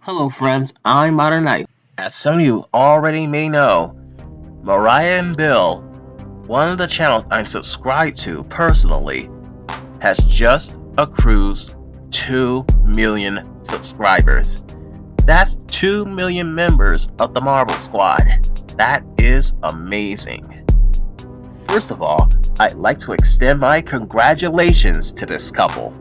Hello friends, I'm Modern Knight. As some of you already may know, Mariah and Bill, one of the channels I'm subscribed to personally, has just accrued 2 million subscribers. That's 2 million members of the Marvel Squad. That is amazing. First of all, I'd like to extend my congratulations to this couple.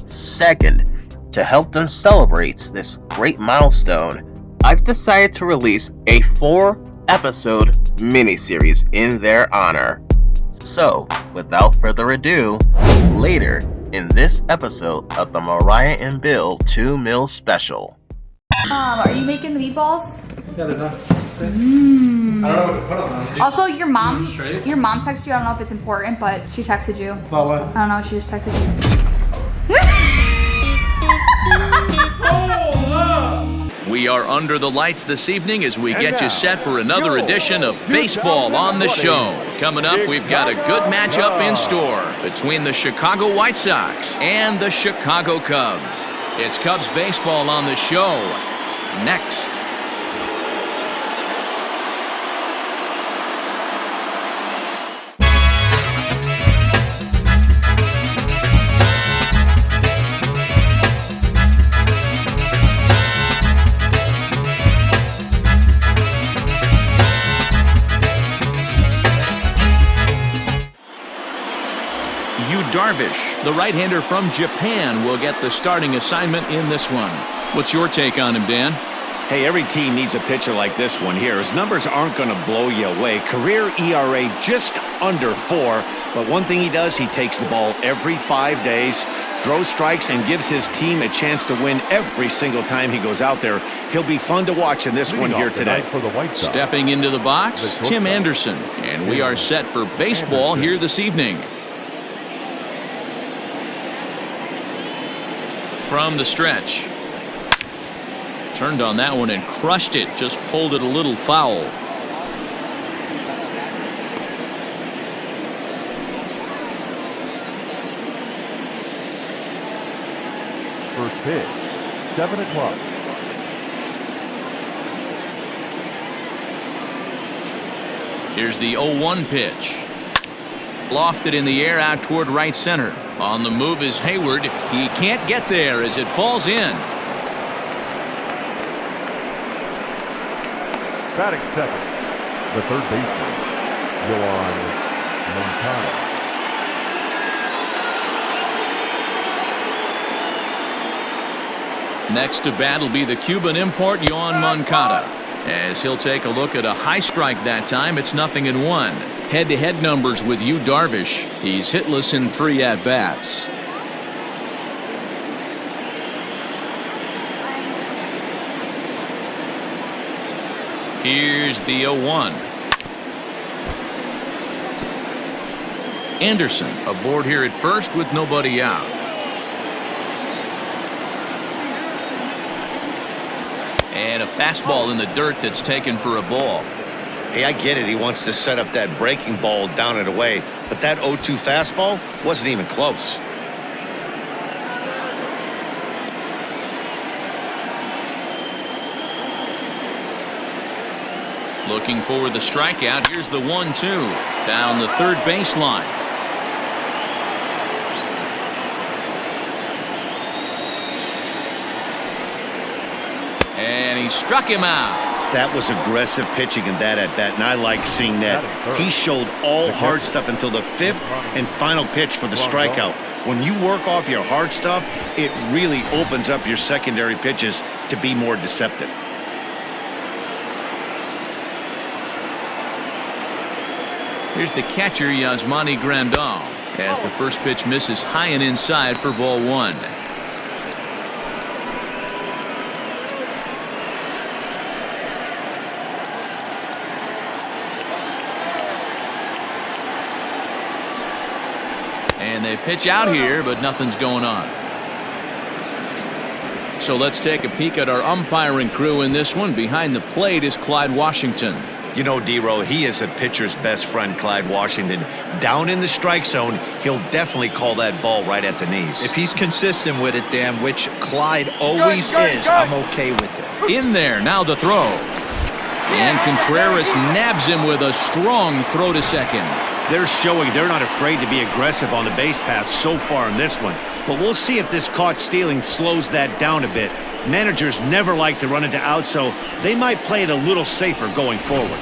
Second, to help them celebrate this great milestone, I've decided to release a 4-episode miniseries in their honor. So, without further ado, later in this episode of the Mariah and Bill 2 Mil Special. Are you making the meatballs? Yeah, they're done. I don't know what to put on them. Also, your mom texted you. I don't know if it's important, but she texted you. About what? I don't know. She just texted you. We are under the lights this evening as we get you set for another edition of Baseball on the Show. Coming up, we've got a good matchup in store between the Chicago White Sox and the Chicago Cubs. It's Cubs baseball on the show next. Darvish, the right-hander from Japan, will get the starting assignment in this one. What's your take on him, Dan? Hey, every team needs a pitcher like this one here. His numbers aren't going to blow you away. Career ERA just under 4, but one thing he does, he takes the ball every 5 days, throws strikes, and gives his team a chance to win every single time he goes out there. He'll be fun to watch in this one here today. Stepping into the box, Tim Anderson, and we are set for baseball here this evening. From the stretch. Turned on that one and crushed it. Just pulled it a little foul. First pitch, 7 o'clock. Here's the 0-1 pitch. Lofted in the air out toward right center. On the move is Hayward. He can't get there as it falls in. Batting second, the third baseman, Yoan Moncada. Next to bat will be the Cuban import Yoan Moncada. As he'll take a look at a high strike that time, it's 0-1. Head-to-head numbers with Yu Darvish. He's hitless in 3 at-bats. Here's the 0-1. Anderson aboard here at first with nobody out. And a fastball in the dirt that's taken for a ball. Hey, I get it. He wants to set up that breaking ball down and away, but that 0-2 fastball wasn't even close. Looking for the strikeout. Here's the 1-2 down the third baseline. And he struck him out. That was aggressive pitching in that at-bat, and I like seeing that. He showed all hard stuff until the 5th and final pitch for the strikeout. When you work off your hard stuff, it really opens up your secondary pitches to be more deceptive. Here's the catcher, Yasmani Grandal, as the first pitch misses high and inside for ball 1. And they pitch out here, but nothing's going on. So let's take a peek at our umpiring crew in this one. Behind the plate is Clyde Washington. You know, D-Row, he is a pitcher's best friend, Clyde Washington. Down in the strike zone, he'll definitely call that ball right at the knees. If he's consistent with it, Dan, which Clyde always is, I'm okay with it. In there, now the throw. And Contreras nabs him with a strong throw to second. They're showing they're not afraid to be aggressive on the base path so far in this one. But we'll see if this caught stealing slows that down a bit. Managers never like to run into out, so they might play it a little safer going forward.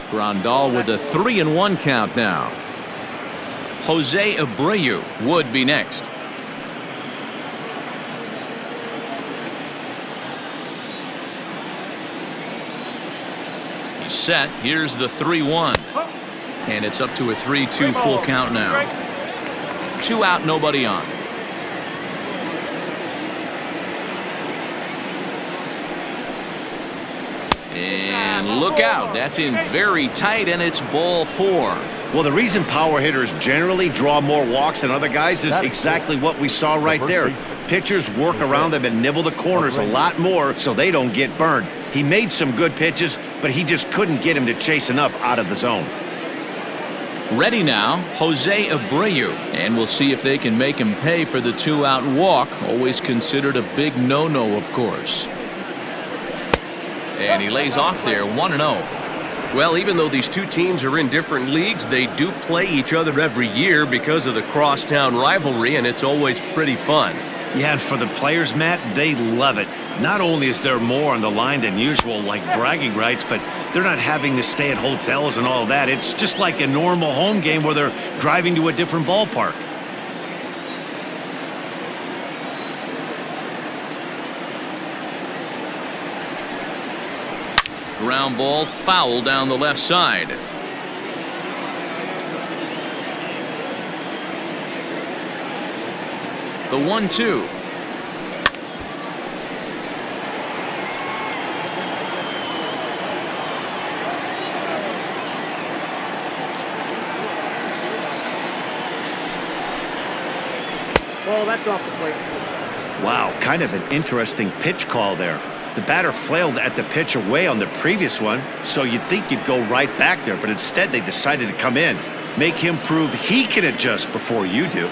Grandal with a 3-1 count now. Jose Abreu would be next. He's set. Here's the 3-1. And it's up to a 3-2 full count now. 2 out, nobody on. And look out. That's in very tight, and it's ball 4. Well, the reason power hitters generally draw more walks than other guys is exactly what we saw right there. Pitchers work around them and nibble the corners a lot more so they don't get burned. He made some good pitches, but he just couldn't get him to chase enough out of the zone. Ready now, Jose Abreu. And we'll see if they can make him pay for the 2-out walk. Always considered a big no-no, of course. And he lays off there, 1-0. Well, even though these two teams are in different leagues, they do play each other every year because of the crosstown rivalry, and it's always pretty fun. Yeah, and for the players, Matt, they love it. Not only is there more on the line than usual, like bragging rights, but they're not having to stay at hotels and all that. It's just like a normal home game where they're driving to a different ballpark. Ground ball foul down the left side. The 1-2. Well, that's off the plate. Wow, kind of an interesting pitch call there. The batter flailed at the pitch away on the previous one, so you'd think you'd go right back there, but instead they decided to come in. Make him prove he can adjust before you do.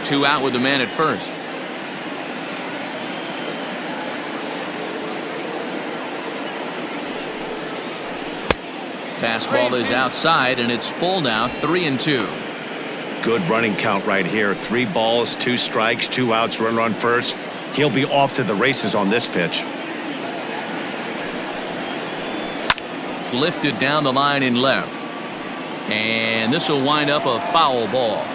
2 out with the man at first. Fastball is outside, and it's full now, 3-2. Good running count right here. 3 balls, 2 strikes, 2 outs, runner on first. He'll be off to the races on this pitch. Lifted down the line in left. And this will wind up a foul ball.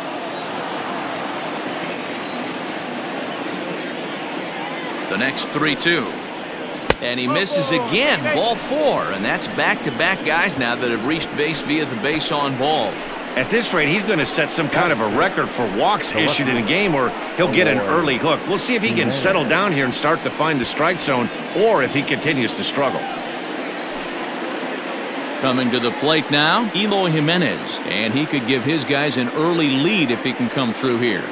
The next 3-2. And he misses again. Ball 4. And that's back-to-back guys now that have reached base via the base on balls. At this rate, he's going to set some kind of a record for walks issued in a game, or he'll get an early hook. We'll see if he can settle down here and start to find the strike zone, or if he continues to struggle. Coming to the plate now, Eloy Jimenez. And he could give his guys an early lead if he can come through here.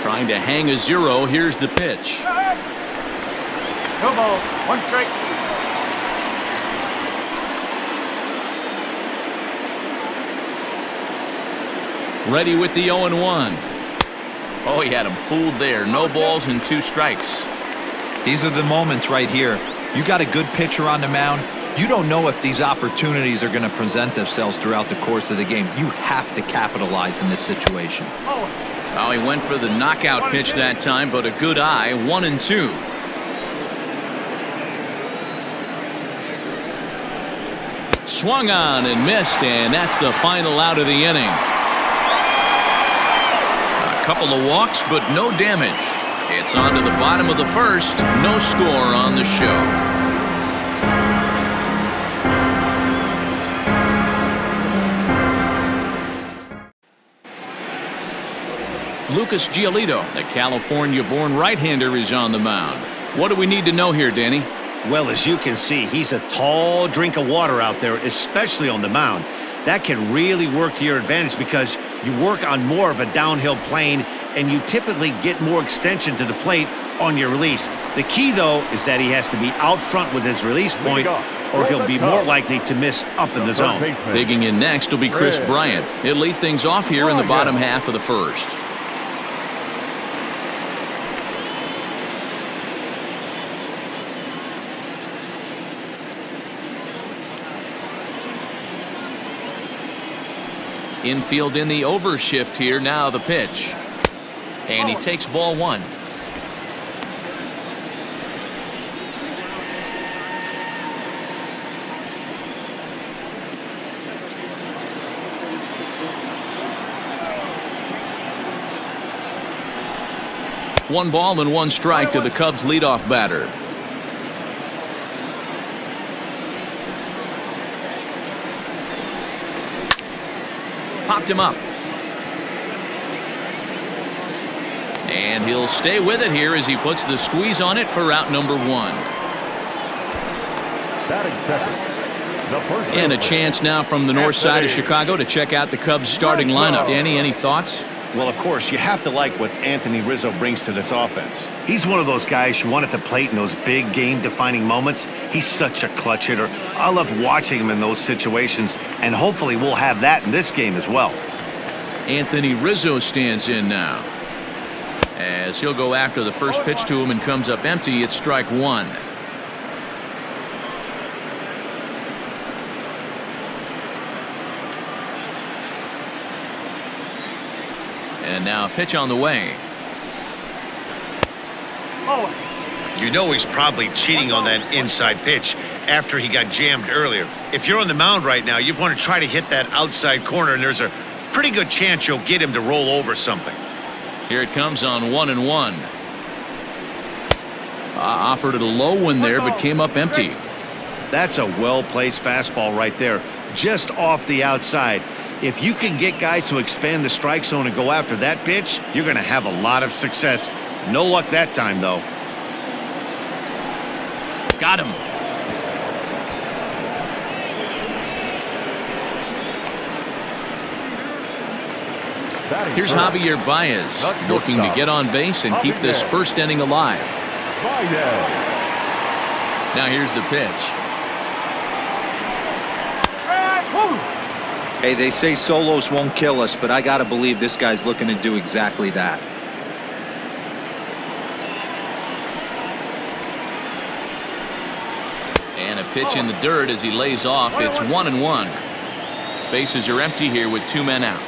Trying to hang a 0. Here's the pitch. No ball, 1 strike. Ready with the 0-1. Oh, he had him fooled there. No balls and 2 strikes. These are the moments right here. You got a good pitcher on the mound. You don't know if these opportunities are going to present themselves throughout the course of the game. You have to capitalize in this situation. Oh, he went for the knockout pitch that time, but a good eye, 1-2. Swung on and missed, and that's the final out of the inning. A couple of walks, but no damage. It's on to the bottom of the first. No score on the show. Lucas Giolito, the California-born right-hander, is on the mound. What do we need to know here, Danny? Well, as you can see, he's a tall drink of water out there, especially on the mound. That can really work to your advantage because you work on more of a downhill plane and you typically get more extension to the plate on your release. The key, though, is that he has to be out front with his release point or he'll be more likely to miss up in the zone. Digging in next will be Chris Bryant. He'll lead things off here in the bottom half of the first. Infield in the overshift here. Now the pitch. And he takes ball one. One ball and one strike to the Cubs leadoff batter. Popped him up. And he'll stay with it here as he puts the squeeze on it for out number one. And a chance now from the north side of Chicago to check out the Cubs starting lineup. Danny, any thoughts? Well, of course, you have to like what Anthony Rizzo brings to this offense. He's one of those guys you want at the plate in those big game-defining moments. He's such a clutch hitter. I love watching him in those situations, and hopefully we'll have that in this game as well. Anthony Rizzo stands in now. As he'll go after the first pitch to him and comes up empty, it's strike one. And now a pitch on the way. You know he's probably cheating on that inside pitch after he got jammed earlier. If you're on the mound right now, you want to try to hit that outside corner, and there's a pretty good chance you'll get him to roll over something. Here it comes on 1-1. Offered it a low one there, but came up empty. That's a well-placed fastball right there, just off the outside. If you can get guys to expand the strike zone and go after that pitch, you're going to have a lot of success. No luck that time, though. Got him. Here's Javier Baez looking to get on base and keep this first inning alive. Now here's the pitch. Hey, they say solos won't kill us, but I got to believe this guy's looking to do exactly that. And a pitch in the dirt as he lays off. It's 1-1. Bases are empty here with two men out.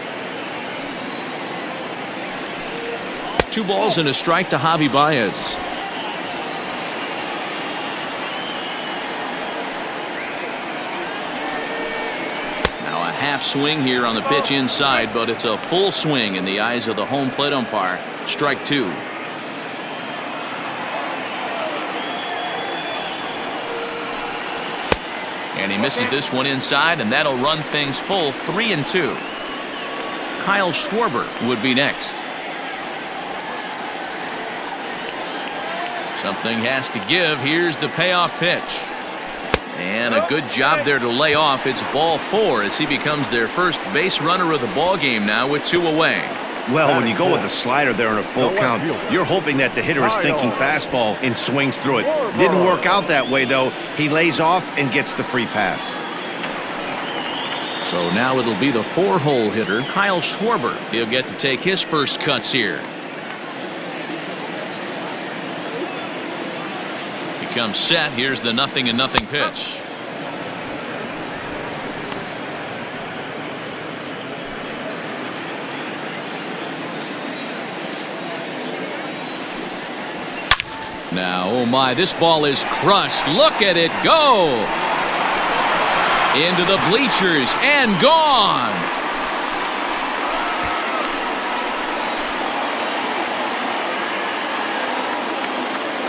2 balls and a strike to Javi Baez. Now a half swing here on the pitch inside, but it's a full swing in the eyes of the home plate umpire. Strike 2. And he misses this one inside, and that'll run things full 3-2. Kyle Schwarber would be next. Something has to give. Here's the payoff pitch. And a good job there to lay off. It's ball 4 as he becomes their first base runner of the ball game now with 2 away. Well, when you go with a slider there in a full count, you're hoping that the hitter is thinking fastball and swings through it. Didn't work out that way, though. He lays off and gets the free pass. So now it'll be the 4-hole hitter, Kyle Schwarber. He'll get to take his first cuts here. He comes set. Here's the 0-0 pitch. Now, oh my, this ball is crushed. Look at it go. Into the bleachers and gone.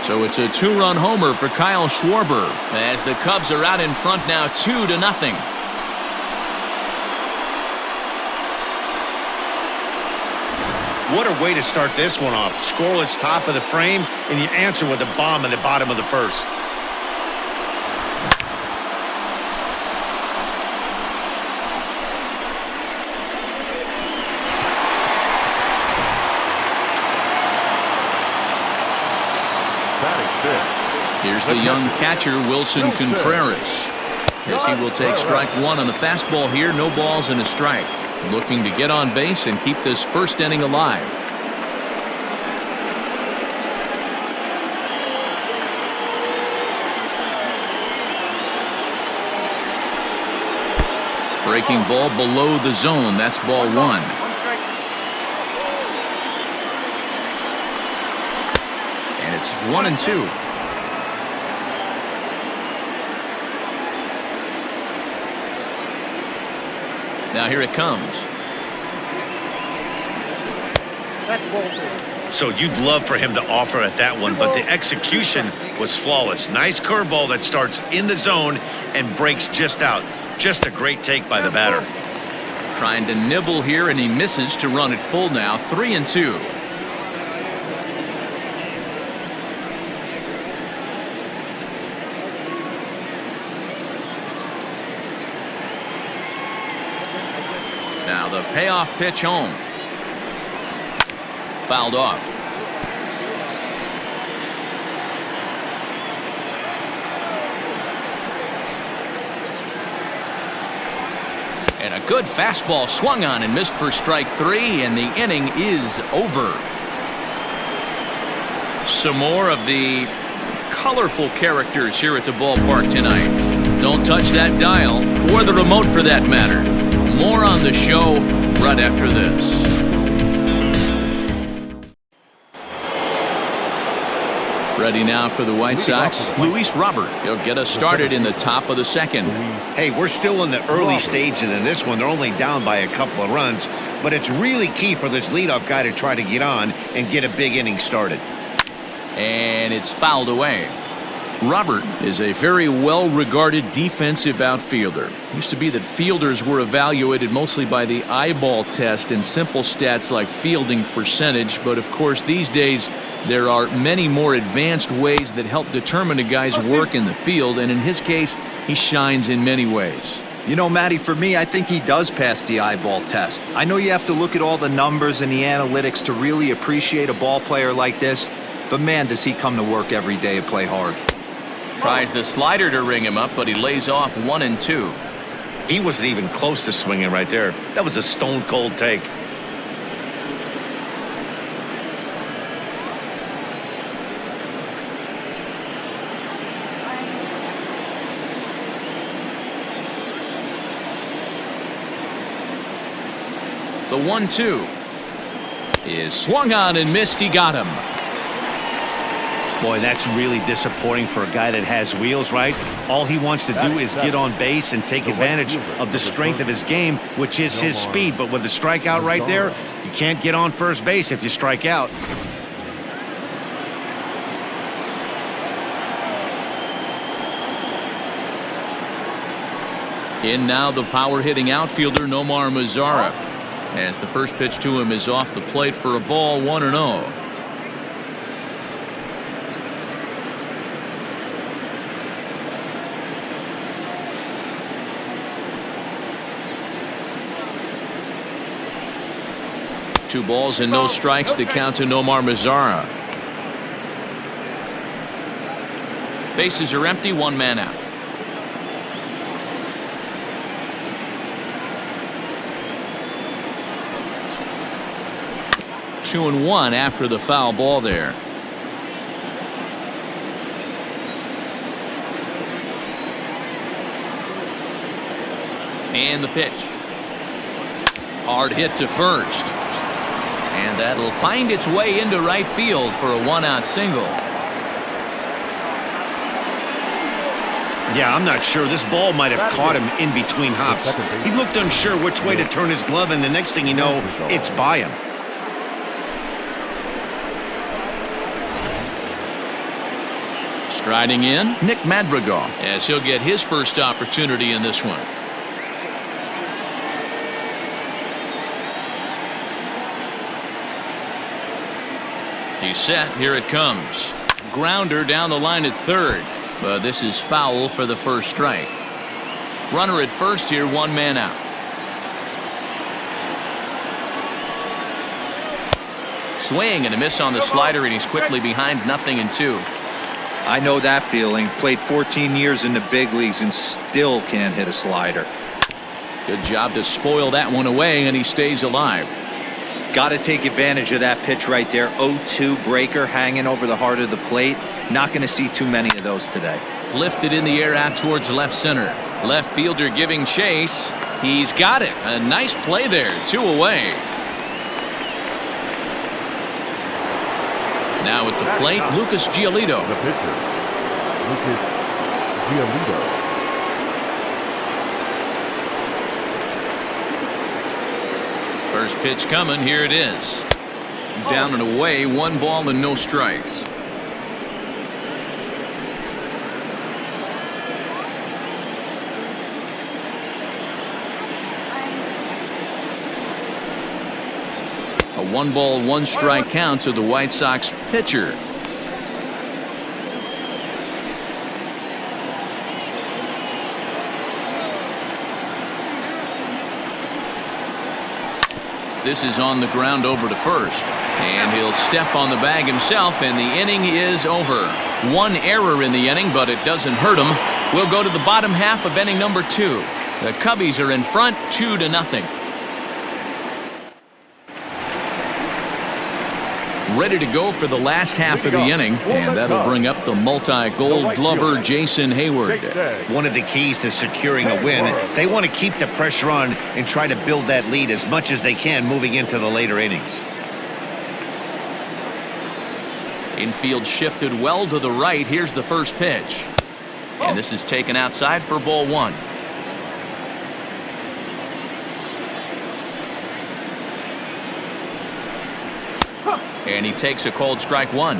So it's a 2-run homer for Kyle Schwarber as the Cubs are out in front now 2-0. What a way to start this one off. Scoreless top of the frame, and you answer with a bomb in the bottom of the first. pitch. Here's the young catcher, Wilson Contreras, as he will take strike one on the fastball here. No balls and a strike. Looking to get on base and keep this first inning alive. Breaking ball below the zone. That's ball one. And it's 1-2. Now here it comes. So you'd love for him to offer at that one, but the execution was flawless. Nice curveball that starts in the zone and breaks just out. Just a great take by the batter. Trying to nibble here, and he misses to run it full now. 3-2. Now the payoff pitch home. Fouled off. And a good fastball swung on and missed for strike three, and the inning is over. Some more of the colorful characters here at the ballpark tonight. Don't touch that dial, or the remote for that matter. More on the show right after this. Ready now for the White Sox, Luis Robert. He'll get us started in the top of the second. Hey, we're still in the early stages in this one. They're only down by a couple of runs, but it's really key for this leadoff guy to try to get on and get a big inning started. And it's fouled away. Robert is a very well-regarded defensive outfielder. Used to be that fielders were evaluated mostly by the eyeball test and simple stats like fielding percentage, but of course these days there are many more advanced ways that help determine a guy's work in the field, and in his case, he shines in many ways. You know, Matty, for me, I think he does pass the eyeball test. I know you have to look at all the numbers and the analytics to really appreciate a ball player like this, but man, does he come to work every day and play hard. Tries the slider to ring him up, but he lays off 1-2. He wasn't even close to swinging right there. That was a stone-cold take. The 1-2 is swung on and missed. He got him. Boy, that's really disappointing for a guy that has wheels, right? All he wants to do is get on base and take advantage of the strength of his game, which is his speed. But with the strikeout right there, you can't get on first base if you strike out. In now the power-hitting outfielder Nomar Mazara, as the first pitch to him is off the plate for a ball. 1-0. Two balls and no strikes to count to Nomar Mazara. Bases are empty, one man out. Two and one after the foul ball there. And the pitch. Hard hit to first. And that'll find its way into right field for a one-out single. Yeah, I'm not sure. This ball might have caught him in between hops. He looked unsure which way to turn his glove, and the next thing you know, it's by him. Striding in, Nick Madrigal, as he'll get his first opportunity in this one. He's set. Here it comes. Grounder down the line at third, but this is foul for the first strike. Runner at first here, one man out. Swing and a miss on the slider, and he's quickly behind 0-2. I know that feeling. Played 14 years in the big leagues and still can't hit a slider. Good job to spoil that one away, and he stays alive. Got to take advantage of that pitch right there. 0-2 breaker hanging over the heart of the plate. Not going to see too many of those today. Lifted in the air out towards left center. Left fielder giving chase. He's got it. A nice play there. 2 away. Now at the plate, Lucas Giolito. The pitcher, Lucas Giolito. First pitch coming. Here it is. Down and away. 1 ball and no strikes. A 1 ball, 1 strike count to the White Sox pitcher. This is on the ground over to first. And he'll step on the bag himself, and the inning is over. 1 error in the inning, but it doesn't hurt him. We'll go to the bottom half of inning number 2. The Cubbies are in front 2-0. Ready to go for the last half of the inning, and that'll bring up the multi-gold glover Jason Hayward. One of the keys to securing a win, they want to keep the pressure on and try to build that lead as much as they can moving into the later innings. Infield shifted well to the right. Here's the first pitch. And this is taken outside for ball 1. And he takes a called strike 1.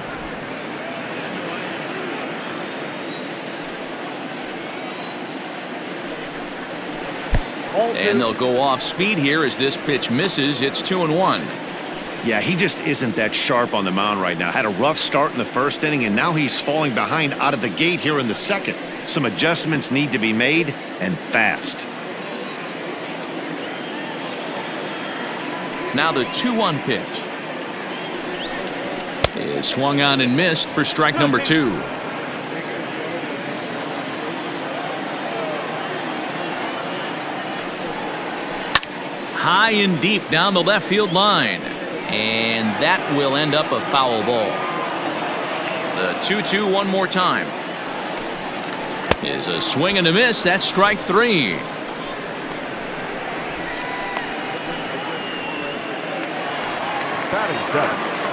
And they'll go off speed here as this pitch misses. It's 2-1. Yeah, he just isn't that sharp on the mound right now. Had a rough start in the first inning, and now he's falling behind out of the gate here in the second. Some adjustments need to be made, and fast. Now the 2-1 pitch. Is swung on and missed for strike number 2. High and deep down the left field line. And that will end up a foul ball. The 2-2 one more time. Is a swing and a miss. That's strike 3.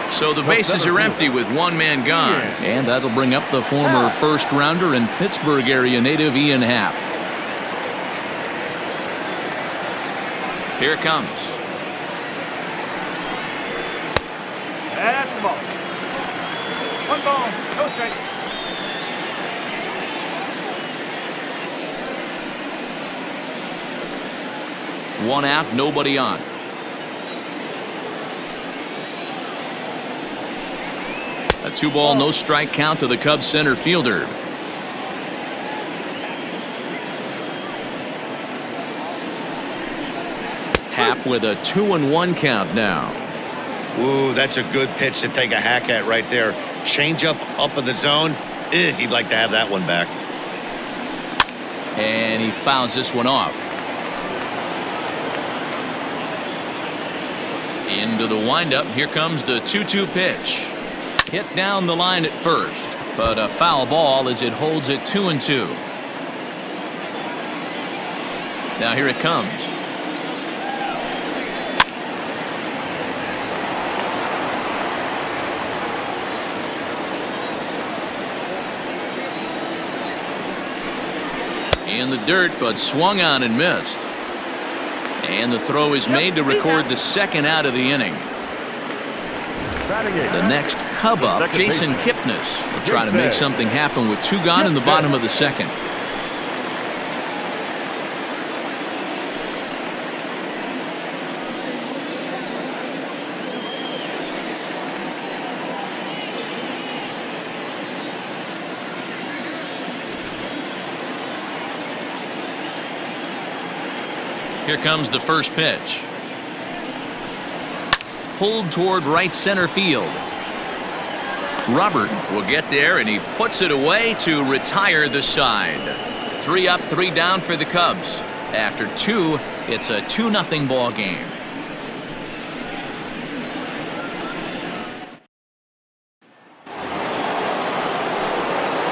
So the bases are empty with 1 man gone. And that'll bring up the former first rounder and Pittsburgh area native Ian Happ. Here it comes. That's the ball. 1 ball, no strike. One out, nobody on. A 2 ball, no strike count to the Cubs center fielder. Happ with a 2-1 count now. Ooh, that's a good pitch to take a hack at right there. Change up in the zone. He'd like to have that one back. And he fouls this one off. Into the windup. Here comes the 2-2 pitch. Hit down the line at first, but a foul ball as it holds it 2-2. Now here it comes. In the dirt, but swung on and missed. And the throw is made to record the second out of the inning. The next Cub up, Jason Kipnis, will try to make something happen with 2 gone in the bottom of the second. Here comes the first pitch. Pulled toward right center field. Robert will get there, and he puts it away to retire the side. 3 up, 3 down for the Cubs. After 2, it's a 2-0 ball game.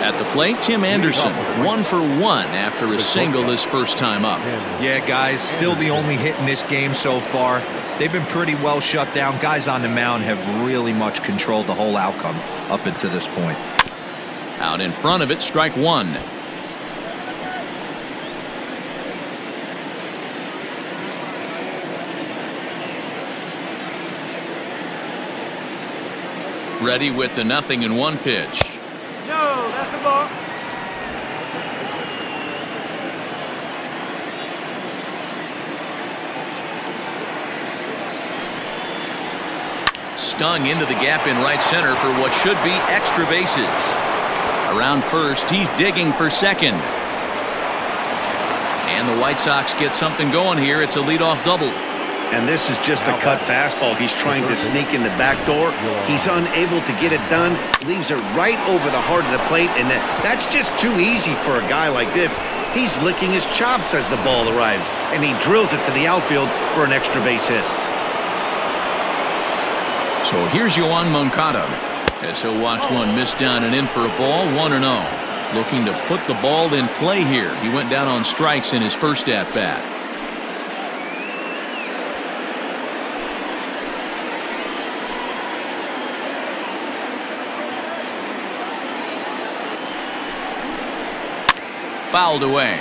At the plate, Tim Anderson, 1 for 1 after a single his first time up. Yeah, guys, still the only hit in this game so far. They've been pretty well shut down. Guys on the mound have really much controlled the whole outcome up until this point. Out in front of it, strike 1. Ready with the 0-1 pitch. No, that's the ball. Stung into the gap in right center for what should be extra bases. Around first, he's digging for second. And the White Sox get something going here. It's a leadoff double. And this is just a cut fastball. He's trying to sneak in the back door. He's unable to get it done. Leaves it right over the heart of the plate, and that's just too easy for a guy like this. He's licking his chops as the ball arrives, and he drills it to the outfield for an extra base hit. So here's Yoan Moncada as he'll watch one miss down and in for a ball, 1-0. Looking to put the ball in play here. He went down on strikes in his first at-bat. Fouled away.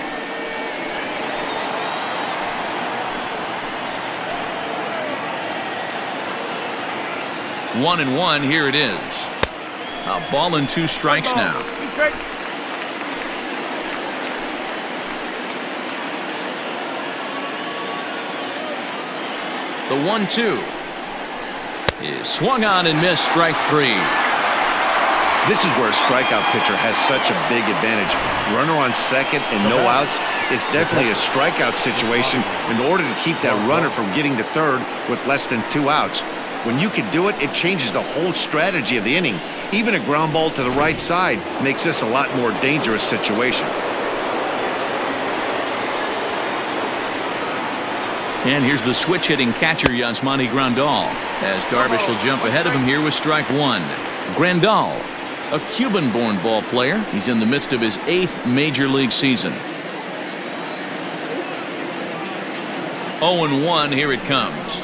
One and one, here it is. A ball and 2 strikes now. The 1-2 is swung on and missed, strike 3. This is where a strikeout pitcher has such a big advantage. Runner on second and no outs. It's definitely a strikeout situation in order to keep that runner from getting to third with less than 2 outs. When you can do it, it changes the whole strategy of the inning. Even a ground ball to the right side makes this a lot more dangerous situation. And here's the switch-hitting catcher, Yasmani Grandal, as Darvish will jump ahead of him here with strike 1. Grandal, a Cuban-born ball player. He's in the midst of his 8th major league season. 0-1, here it comes.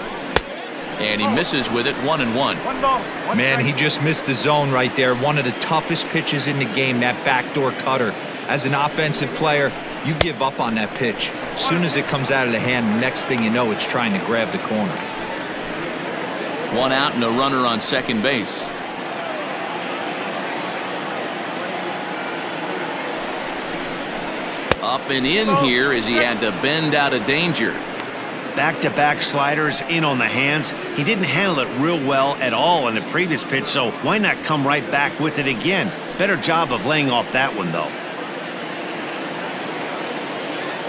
And he misses with it, 1-1. Man, he just missed the zone right there. One of the toughest pitches in the game, that backdoor cutter. As an offensive player, you give up on that pitch. As soon as it comes out of the hand, next thing you know, it's trying to grab the corner. 1 out and a runner on second base. Up and in here as he had to bend out of danger. Back-to-back sliders in on the hands. He didn't handle it real well at all on the previous pitch, so why not come right back with it again? Better job of laying off that one, though.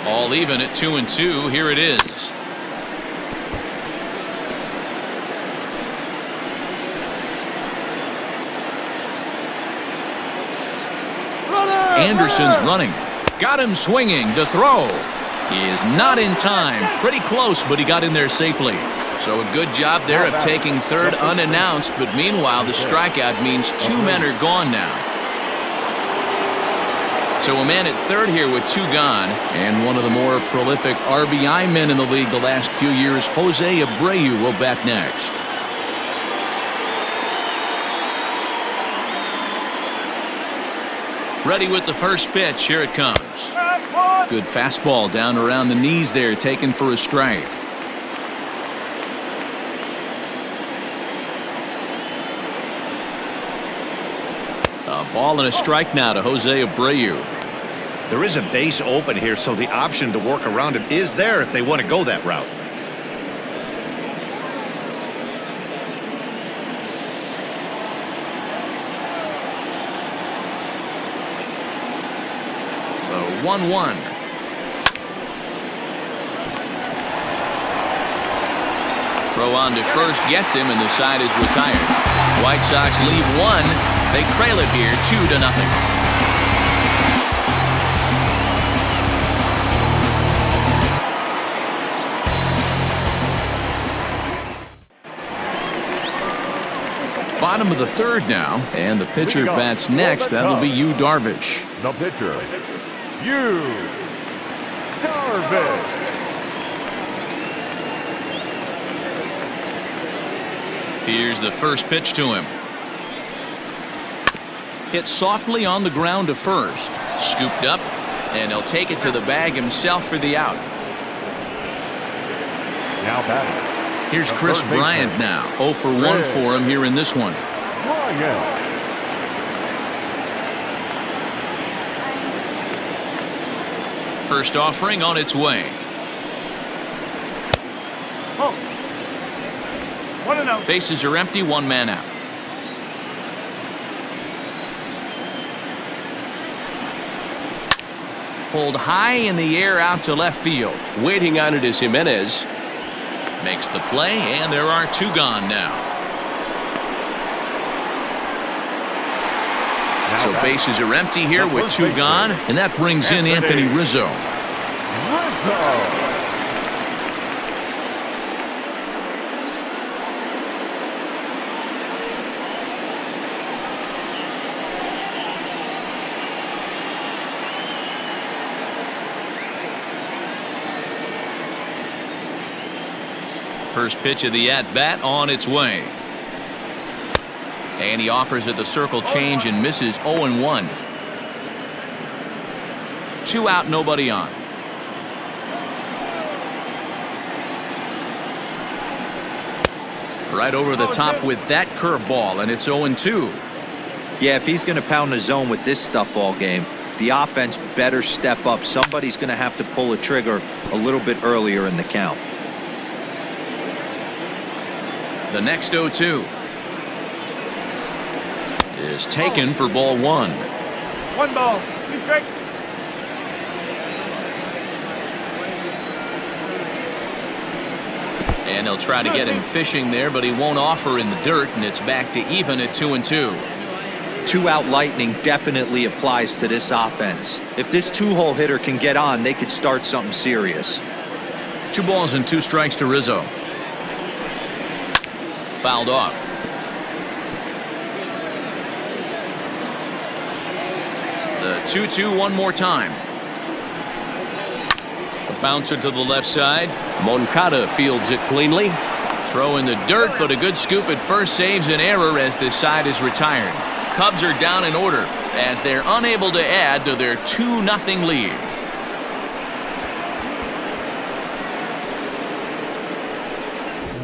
All even at 2-2. Here it is. Anderson's running. Got him swinging to throw. He is not in time. Pretty close, but he got in there safely. So a good job there of taking third unannounced, but meanwhile the strikeout means 2 men are gone now. So a man at third here with 2 gone, and one of the more prolific RBI men in the league the last few years, Jose Abreu, will bat next. Ready with the first pitch. Here it comes. Good fastball down around the knees there, taken for a strike. A ball and a strike now to Jose Abreu. There is a base open here, so the option to work around him is there if they want to go that route. The 1-1. Throw on to first gets him, and the side is retired. White Sox leave 1. They trail it here 2-0. Bottom of the third now, and the pitcher bats next. That'll be Yu Darvish. The pitcher, Yu Darvish. Here's the first pitch to him. Hit softly on the ground to first. Scooped up, and he'll take it to the bag himself for the out. Now batting. Here's Chris Bryant now. 0 for 1 for him here in this one. Bryant. First offering on its way. Oh. 1-0. Bases are empty, 1 man out. Pulled high in the air out to left field. Waiting on it is Jimenez. Makes the play, and there are 2 gone now. So bases are empty here with 2 gone, and that brings in Anthony Rizzo. First pitch of the at-bat on its way. And he offers at the circle change and misses 0-1. 2 out, nobody on. Right over the top with that curveball, and it's 0-2. Yeah, if he's going to pound the zone with this stuff all game, the offense better step up. Somebody's going to have to pull a trigger a little bit earlier in the count. The next 0-2 is taken for ball 1. 1 ball. 2 strikes. And he'll try to get him fishing there, but he won't offer in the dirt, and it's back to even at 2-2. 2-out lightning definitely applies to this offense. If this 2-hole hitter can get on, they could start something serious. 2 balls and 2 strikes to Rizzo. Fouled off. The 2-2 one more time. A bouncer to the left side. Moncada fields it cleanly. Throw in the dirt, but a good scoop at first saves an error as this side is retired. Cubs are down in order as they're unable to add to their 2-0 lead.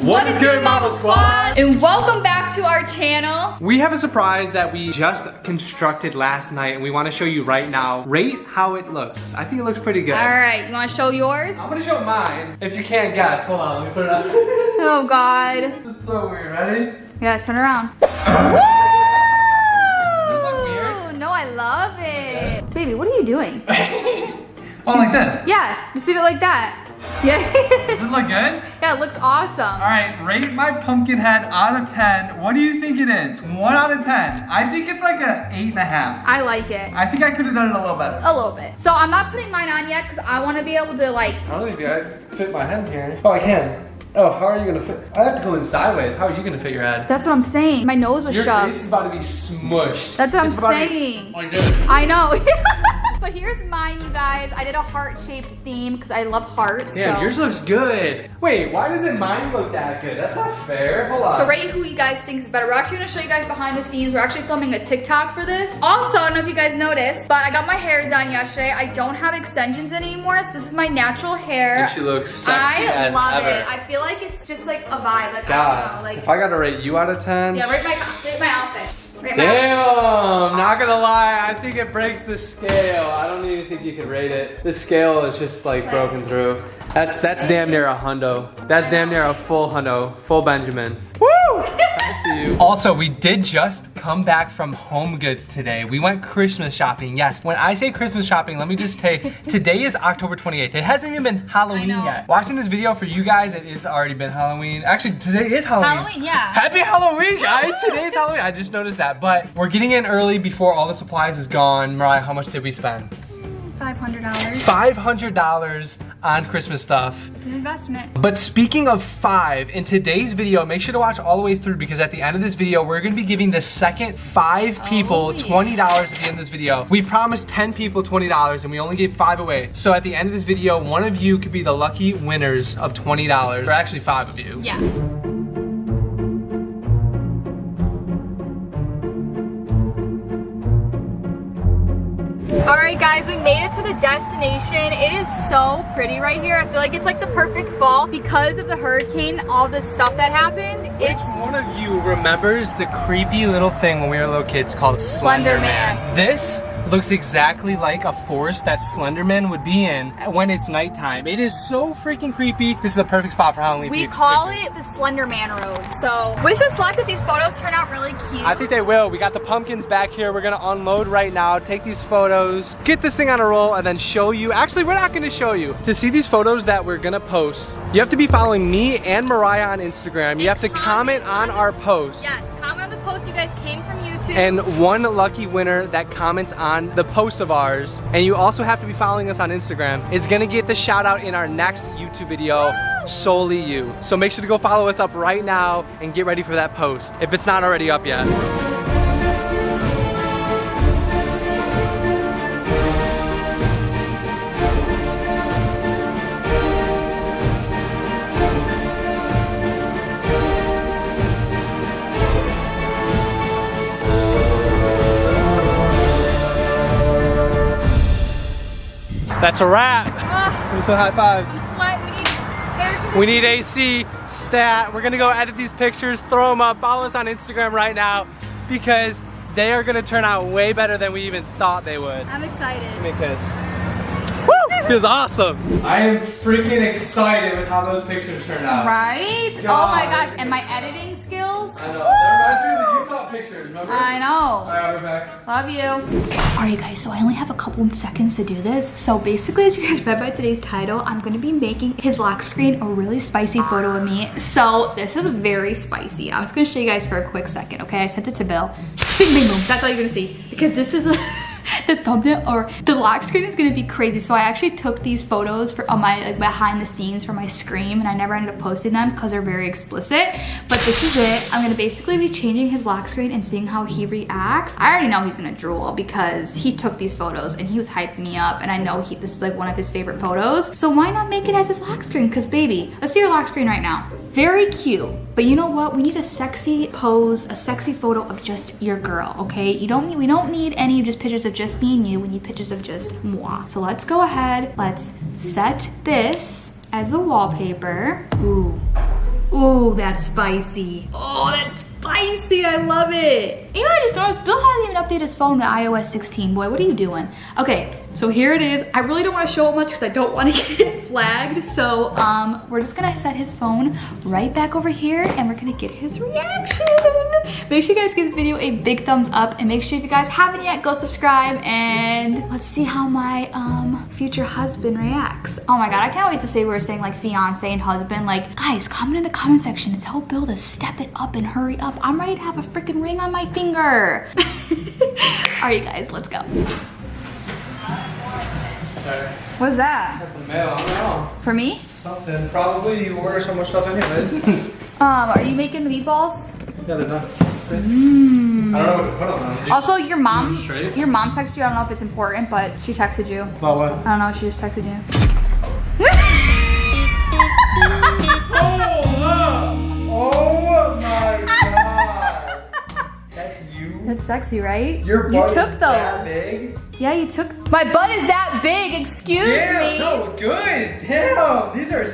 What is good, Marvel Squad? And welcome back to our channel. We have a surprise that we just constructed last night, and we want to show you right now. Rate how it looks. I think it looks pretty good. All right, you want to show yours? I'm gonna show mine. If you can't guess, hold on, let me put it up. Oh God. This is so weird. Ready? Yeah, turn around. Does it look weird? No, I love it. Baby, what are you doing? Oh, like this? Yeah, just leave it like that. Yeah. Does it look good? Yeah, it looks awesome. All right, rate my pumpkin head out of 10. What do you think it is? 1 out of 10. I think it's like a 8.5. I like it. I think I could have done it a little better. A little bit. So I'm not putting mine on yet because I want to be able to like. I don't think I fit my head here. Oh, I can. Oh, how are you gonna fit? I have to go in sideways. How are you gonna fit your head? That's what I'm saying. My nose was Your shoved. face is about to be smushed. That's what It's I'm about to be saying. like this. I know. But here's mine, you guys. I did a heart-shaped theme because I love hearts. Damn, so. yours looks good. Wait, why doesn't mine look that good? That's not fair. Hold on. So rate who you guys think is better. We're actually gonna show you guys behind the scenes. We're actually filming a TikTok for this. Also, I don't know if you guys noticed, but I got my hair done yesterday. I don't have extensions anymore, so this is my natural hair. And she looks sexy I as love ever. it. I feel like it's just like a vibe. Like, I God, don't know, like, if I gotta rate you out of 10. yeah, rate my outfit. Rate my outfit. Damn, not gonna lie, I think it breaks the scale. I don't even think you can rate it. The scale is just like broken through. That's damn near a hundo. That's damn near a full hundo, full Benjamin. Woo! see you. Also, we did just come back from Home Goods today. We went Christmas shopping. Yes, when I say Christmas shopping, let me just say, today is October 28th. It hasn't even been Halloween yet. Watching this video for you guys, it is already been Halloween. Actually, today is Halloween. Halloween, yeah. Happy Halloween, guys. Today's Halloween. I just noticed that. But we're getting in early before all the supplies is gone. Mariah, how much did we spend? $500. $500 on Christmas stuff. It's an investment. But speaking of 5, in today's video, make sure to watch all the way through because at the end of this video, we're gonna be giving the second 5 people $20 at the end of this video. We promised 10 people $20 and we only gave 5 away. So at the end of this video, one of you could be the lucky winners of $20, or actually 5 of you. Yeah. Alright guys, we made it to the destination. It is so pretty right here. I feel like it's like the perfect fall because of the hurricane, all the stuff that happened. Which one of you remembers the creepy little thing when we were little kids called Slender Man? This looks exactly like a forest that Slender Man would be in when it's nighttime. It is so freaking creepy. This is the perfect spot for Halloween. We call it the Slender Man Road. So wish us luck that these photos turn out really cute. I think they will. We got the pumpkins back here. We're gonna unload right now, take these photos, get this thing on a roll, and then show you. Actually, we're not gonna show you. To see these photos that we're gonna post, you have to be following me and Mariah on Instagram. You have to comment on our post. Yes, comment on the post you guys came from YouTube. And one lucky winner that comments on the post of ours, and you also have to be following us on Instagram, is gonna get the shout out in our next YouTube video, solely you. So make sure to go follow us up right now and get ready for that post, if it's not already up yet. That's a wrap. Give me some high fives. We need AC, stat. We're gonna go edit these pictures, throw them up, follow us on Instagram right now because they are gonna turn out way better than we even thought they would. I'm excited. Give me a kiss. Woo! Feels awesome. I am freaking excited with how those pictures turned out. Right? God. Oh my gosh, and my editing skills. I know. That reminds me of the Utah pictures, remember? I know. Alright, we're back. Love you. Alright guys, so I only have a couple of seconds to do this. So basically, as you guys read by today's title, I'm gonna be making his lock screen a really spicy photo of me. So this is very spicy. I'm just gonna show you guys for a quick second, okay? I sent it to Bill. Bing, bing, boom. That's all you're gonna see. Because this is the thumbnail, or the lock screen is gonna be crazy. So I actually took these photos for on my behind the scenes for my Scream, and I never ended up posting them because they're very explicit. But this is it. I'm gonna basically be changing his lock screen and seeing how he reacts. I already know he's gonna drool because he took these photos and he was hyping me up, and I know this is like one of his favorite photos. So why not make it as his lock screen? Because baby, let's see your lock screen right now. Very cute. But you know what? We need a sexy pose, a sexy photo of just your girl, okay? We don't need any just pictures of just me and you. We need pictures of just moi. So let's go ahead. Let's set this as a wallpaper. Ooh. Ooh, that's spicy. Oh, that's spicy. I love it. You know what I just noticed? Bill hasn't even updated his phone to iOS 16. Boy, what are you doing? Okay, so here it is. I really don't want to show it much because I don't want to get flagged. So we're just gonna set his phone right back over here and we're gonna get his reaction. Make sure you guys give this video a big thumbs up, and make sure if you guys haven't yet, go subscribe, and let's see how my future husband reacts. Oh my god, I can't wait to say we were saying like fiance and husband. Like, guys, comment in the comment section and tell Bill to step it up and hurry up. I'm ready to have a freaking ring on my finger. All right, guys, let's go. What's that? That's the mail, I don't know. For me? Something. Probably you order so much stuff anyways. Are you making the meatballs? Yeah, they're not. I don't know what to put on them. Also, your mom texted you. I don't know if it's important, but she texted you. About what? I don't know. She just texted you. Oh my god! That's you? That's sexy, right? Your butt you took is those. that big? Yeah, you took. My butt is that big. Excuse me. No, good. Damn, these are.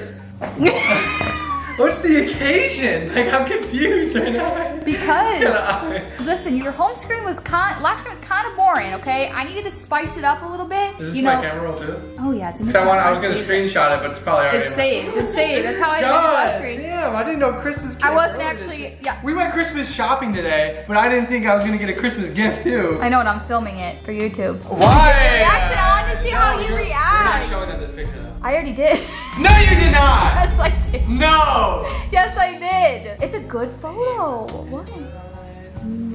What's the occasion? Like, I'm confused right now. Because, listen, your home screen was last screen was kind of boring, okay? I needed to spice it up a little bit. Is this my camera roll too? Oh yeah, it's in the camera. I was camera. gonna screenshot it, but it's probably already. It's saved. It's saved. That's how I did the God last screen. damn! I didn't know Christmas. I wasn't actually. Yeah. We went Christmas shopping today, but I didn't think I was gonna get a Christmas gift too. I know, and I'm filming it for YouTube. Why? Reaction. I want to see how you react. You're not showing them this picture though. I already did. No, you did not. Yes, I did. No. Yes, I did. It's a good photo. What?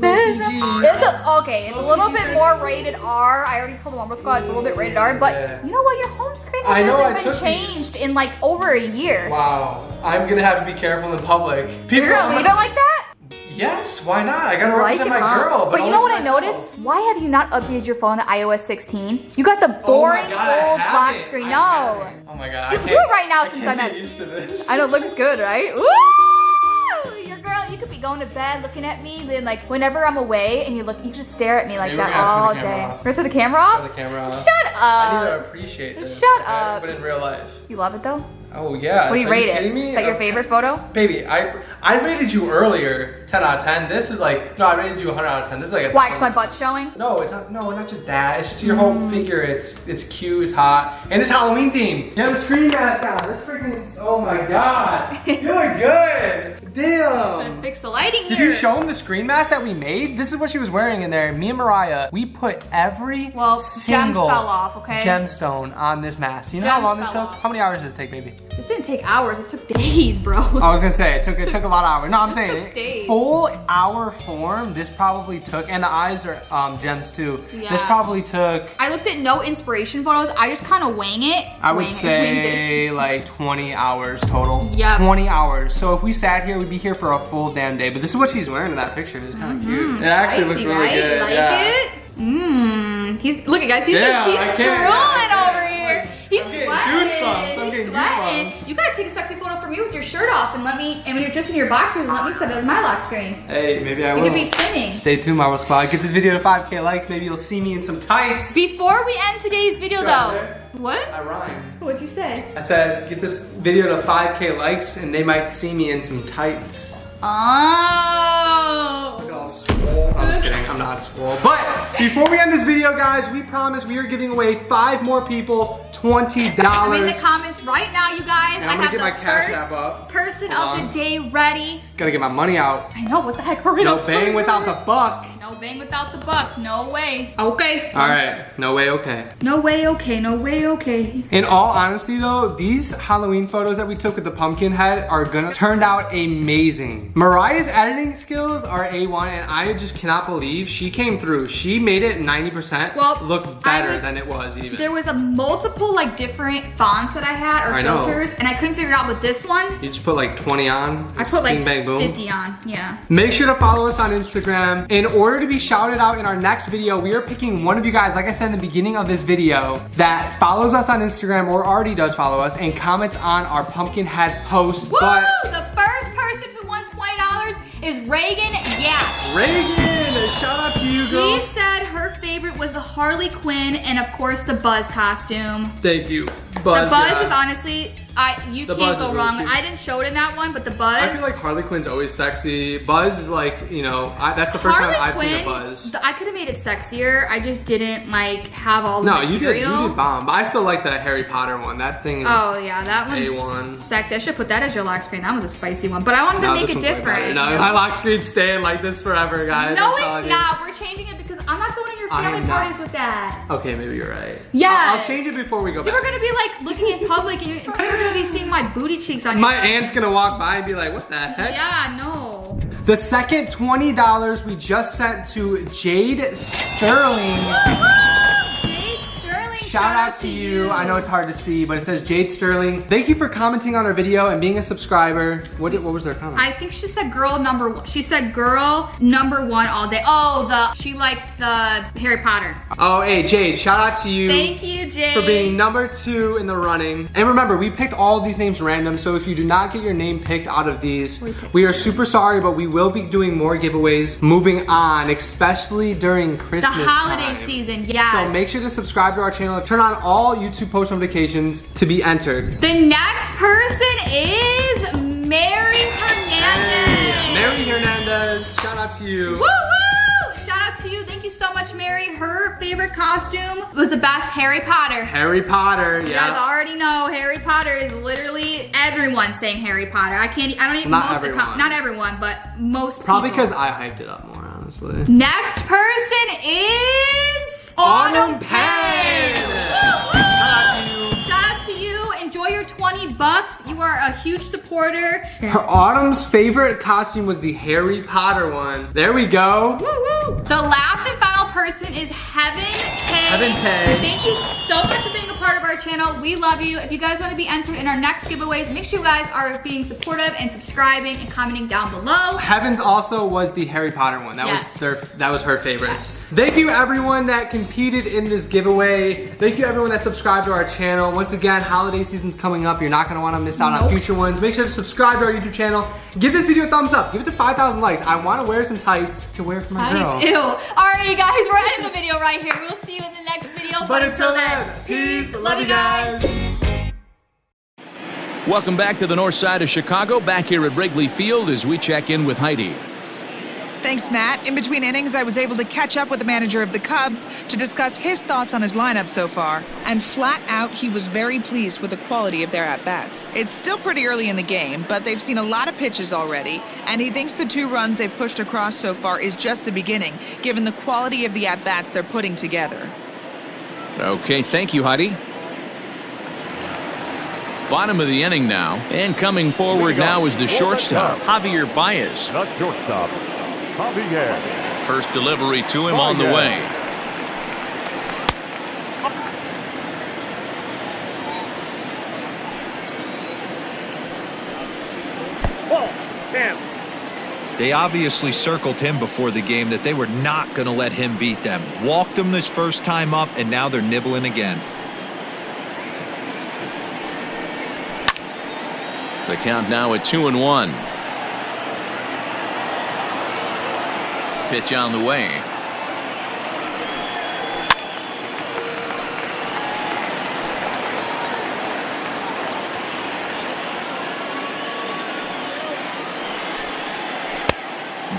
It's a little bit more rated R. I already told the Womble Squad it's a little bit rated R, but you know what? Your home screen hasn't been changed in like over a year. Wow. I'm gonna have to be careful in public. People You're gonna leave it like that? Yes, why not? I gotta represent my girl. But you know what I noticed? Why have you not updated your phone to iOS 16? You got the boring old black screen. No. Oh my god. Do it right now since I'm get used to this. I know, it looks good, right? Woo! Your girl, you could be going to bed looking at me, then like whenever I'm away and you just stare at me like that all day. We're gonna turn the camera off? Turn the camera off. Shut up. I need to appreciate this. Shut up. But in real life. You love it though? Oh yeah. What do you rate it? Kidding me? Is that your favorite photo? Baby, I rated you earlier 10 out of 10. This is like, no, I rated you 100 out of 10. This is like a Why? Because my butt's showing? No, it's not. No, not just that. It's just your whole figure. It's cute. It's hot, and it's Halloween themed. You have a screen mask on. That's freaking. Oh my god. You look good. Damn. Fix the lighting here. Did you show him the screen mask that we made? This is what she was wearing in there. Me and Mariah, we put every gems single fell off, okay? gemstone on this mask. You know Gems how long this fell took? off. How many hours did it take, baby? This didn't take hours. It took days, bro. I was gonna say it took a lot of hours. No, I'm saying took days. full hour form. This probably took, and the eyes are gems too. Yeah. This probably took. I looked at no inspiration photos. I just kind of wing it. I would say like 20 hours total. Yep. 20 hours. So if we sat here, we'd be here for a full damn day. But this is what she's wearing in that picture. It's kind of cute. It actually looks really right? good. Like yeah. it? Look at guys, he's drooling over here. He's sweating. I'm getting sweating. goosebumps. You gotta take a sexy photo for me with your shirt off and when you're just in your boxers and let me set it as my lock screen. Hey, maybe I will. We could be twinning. Stay tuned, Marvel Squad. Get this video to 5K likes. Maybe you'll see me in some tights. Before we end today's video though. What? I rhymed. What'd you say? I said, get this video to 5K likes and they might see me in some tights. Oh. Look at all swole. I'm just kidding, I'm not swole. But before we end this video, guys, we promise we are giving away 5 more people $20. I'm in the comments right now, you guys. And I I'm gonna have get my the Cashapp first up. person Hold of on. the day ready. Gotta get my money out. I know, what the heck? Hurry No up. bang without the buck. No bang without the buck. No way. Okay. All right, no way, okay. No way, okay. No way, okay. In all honesty though, these Halloween photos that we took with the pumpkin head are gonna turn out amazing. Mariah's editing skills are A1 and I just cannot believe she came through. She made it 90% look better than it was even. There was a multiple like different fonts that I had or filters and I couldn't figure it out with this one. You just put like 20 on? I put like bing, bang, boom. 50 on, yeah. Make sure to follow us on Instagram. In order to be shouted out in our next video, we are picking one of you guys, like I said in the beginning of this video, that follows us on Instagram or already does follow us and comments on our pumpkin head post. Woo! But The first person who won $20 is Reagan. Yeah. Reagan, shout out to you, girl. She said her favorite was a Harley Quinn and of course the Buzz costume. Thank you. Buzz, the Buzz is honestly, you The can't Buzz go is really wrong. cute. I didn't show it in that one, but the Buzz. I feel like Harley Quinn's always sexy. Buzz is like, you know, that's the first time I've seen a Buzz. I could have made it sexier. I just didn't like have all the No, material. you did bomb. But I still like the Harry Potter one. That thing is Oh yeah, that one's A1. sexy. I should put that as your lock screen. That was a spicy one, but I wanted to make this it one's way different. better. you No, know? my lock screen's staying like this forever, guys. No, I'm telling it's you. not. We're changing it because I'm not going to your I family am not. parties with that. Okay, maybe you're right. Yeah. I'll change it before we go You back. were gonna be like looking in public, and people are gonna be seeing my booty cheeks on My your. aunt's gonna walk by and be like, what the heck? Yeah, no. The second $20 we just sent to Jade Sterling. Jade Sterling. Shout out to you. I know it's hard to see, but it says Jade Sterling. Thank you for commenting on our video and being a subscriber. What was their comment? I think she said girl number 1. She said girl number 1 all day. Oh, she liked the Harry Potter. Oh, hey, Jade, shout out to you. Thank you, Jade. For being number 2 in the running. And remember, we picked all of these names random, so if you do not get your name picked out of these, we are super sorry, but we will be doing more giveaways moving on, especially during Christmas The holiday time. season, yes. So make sure to subscribe to our channel, turn on all YouTube post notifications to be entered. The next person is Mary Hernandez. Hey, Mary Hernandez, shout out to you. Woo woo! Shout out to you. Thank you so much, Mary. Her favorite costume was the best Harry Potter. Harry Potter, You yeah. guys already know Harry Potter is literally everyone saying Harry Potter. I don't even Not most everyone. Not everyone, but most Probably people. because I hyped it up more, honestly. Next person is Autumn Penn. Woo woo! Shout out to you. Shout out to you. Enjoy your $20. You are a huge supporter. Her Autumn's favorite costume was the Harry Potter one. There we go. Woo woo! The last and final person is Heaven Tay. Heaven Tay. Thank you so much for being a part of our channel. We love you. If you guys want to be entered in our next giveaways, make sure you guys are being supportive and subscribing and commenting down below. Heaven's also was the Harry Potter one. That was her favorite. Yes. Thank you everyone that competed in this giveaway. Thank you everyone that subscribed to our channel. Once again, holiday season's coming up. You're not gonna wanna miss out on future ones. Make sure to subscribe to our YouTube channel. Give this video a thumbs up. Give it to 5,000 likes. I wanna wear some tights to wear for my girl. Ew. Alright, you guys, we're ending the video right here. We'll see you in the next video. But until then, peace. Love you guys. Welcome back to the north side of Chicago, back here at Wrigley Field as we check in with Heidi. Thanks, Matt. In between innings, I was able to catch up with the manager of the Cubs to discuss his thoughts on his lineup so far. And flat out, he was very pleased with the quality of their at-bats. It's still pretty early in the game, but they've seen a lot of pitches already, and he thinks the 2 runs they've pushed across so far is just the beginning, given the quality of the at-bats they're putting together. Okay, thank you, Heidi. Bottom of the inning now, and coming forward now is the shortstop, Javier Baez. The shortstop, Javier. First delivery to him on the way. They obviously circled him before the game that they were not going to let him beat them. Walked him his first time up, and now they're nibbling again. The count now at 2-1. Pitch on the way.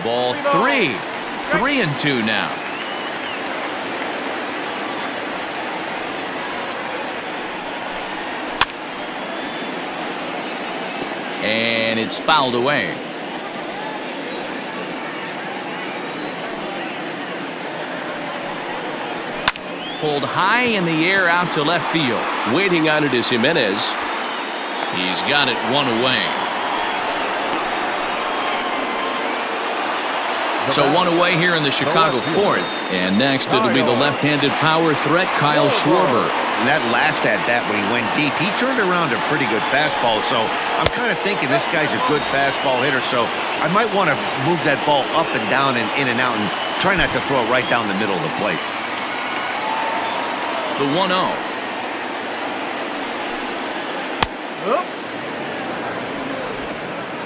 Ball 3. 3-2 now. And it's fouled away. Pulled high in the air out to left field. Waiting on it is Jimenez. He's got it 1 away. So 1 away here in the Chicago 4th. And next it'll be the left-handed power threat, Kyle Schwarber. And that last at-bat when he went deep, he turned around a pretty good fastball. So I'm kind of thinking this guy's a good fastball hitter. So I might want to move that ball up and down and in and out and try not to throw it right down the middle of the plate. The 1-0.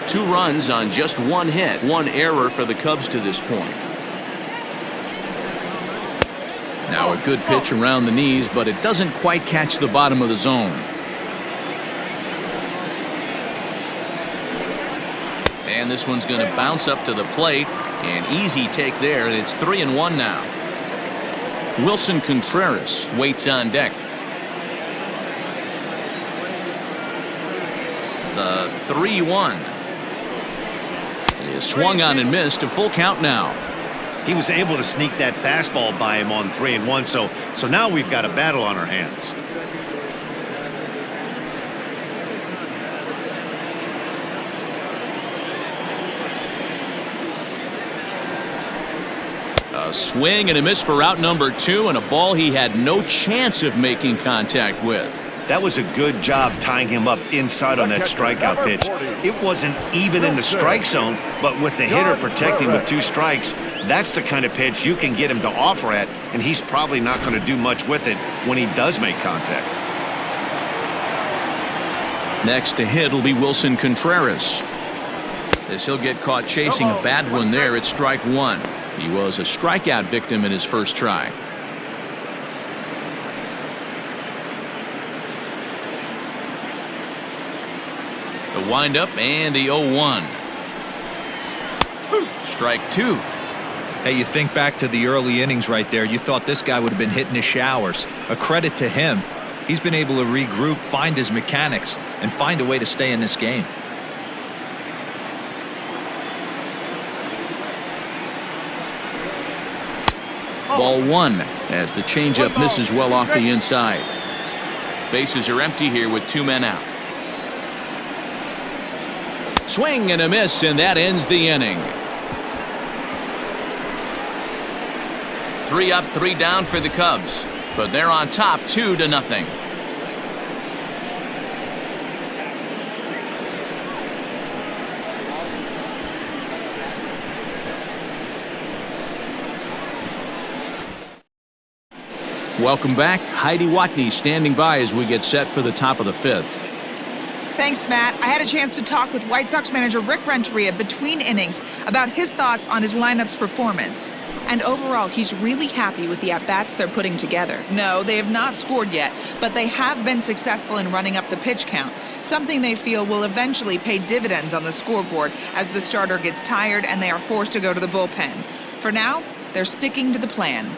Two runs on just 1 hit, 1 error for the Cubs to this point. Now a good pitch around the knees, but it doesn't quite catch the bottom of the zone. And this one's going to bounce up to the plate. An easy take there, and it's 3-1 now. Wilson Contreras waits on deck. The 3-1 is swung on and missed. A full count now. He was able to sneak that fastball by him on 3-1. So now we've got a battle on our hands. A swing and a miss for out number 2, and a ball he had no chance of making contact with. That was a good job tying him up inside on that strikeout pitch. It wasn't even in the strike zone, but with the hitter protecting with 2 strikes, that's the kind of pitch you can get him to offer at, and he's probably not going to do much with it when he does make contact. Next to hit will be Wilson Contreras. As he'll get caught chasing a bad one there at strike 1. He was a strikeout victim in his first try. The windup and the 0-1. Strike 2. Hey, you think back to the early innings right there. You thought this guy would have been hitting his showers. A credit to him. He's been able to regroup, find his mechanics, and find a way to stay in this game. Ball 1 as the changeup misses well off the inside. Bases are empty here with 2 men out. Swing and a miss, and that ends the inning. 3 up, 3 down for the Cubs, but they're on top 2-0. Welcome back. Heidi Watney standing by as we get set for the top of the 5th. Thanks, Matt. I had a chance to talk with White Sox manager Rick Renteria between innings about his thoughts on his lineup's performance. And overall, he's really happy with the at-bats they're putting together. No, they have not scored yet, but they have been successful in running up the pitch count, something they feel will eventually pay dividends on the scoreboard as the starter gets tired and they are forced to go to the bullpen. For now, they're sticking to the plan.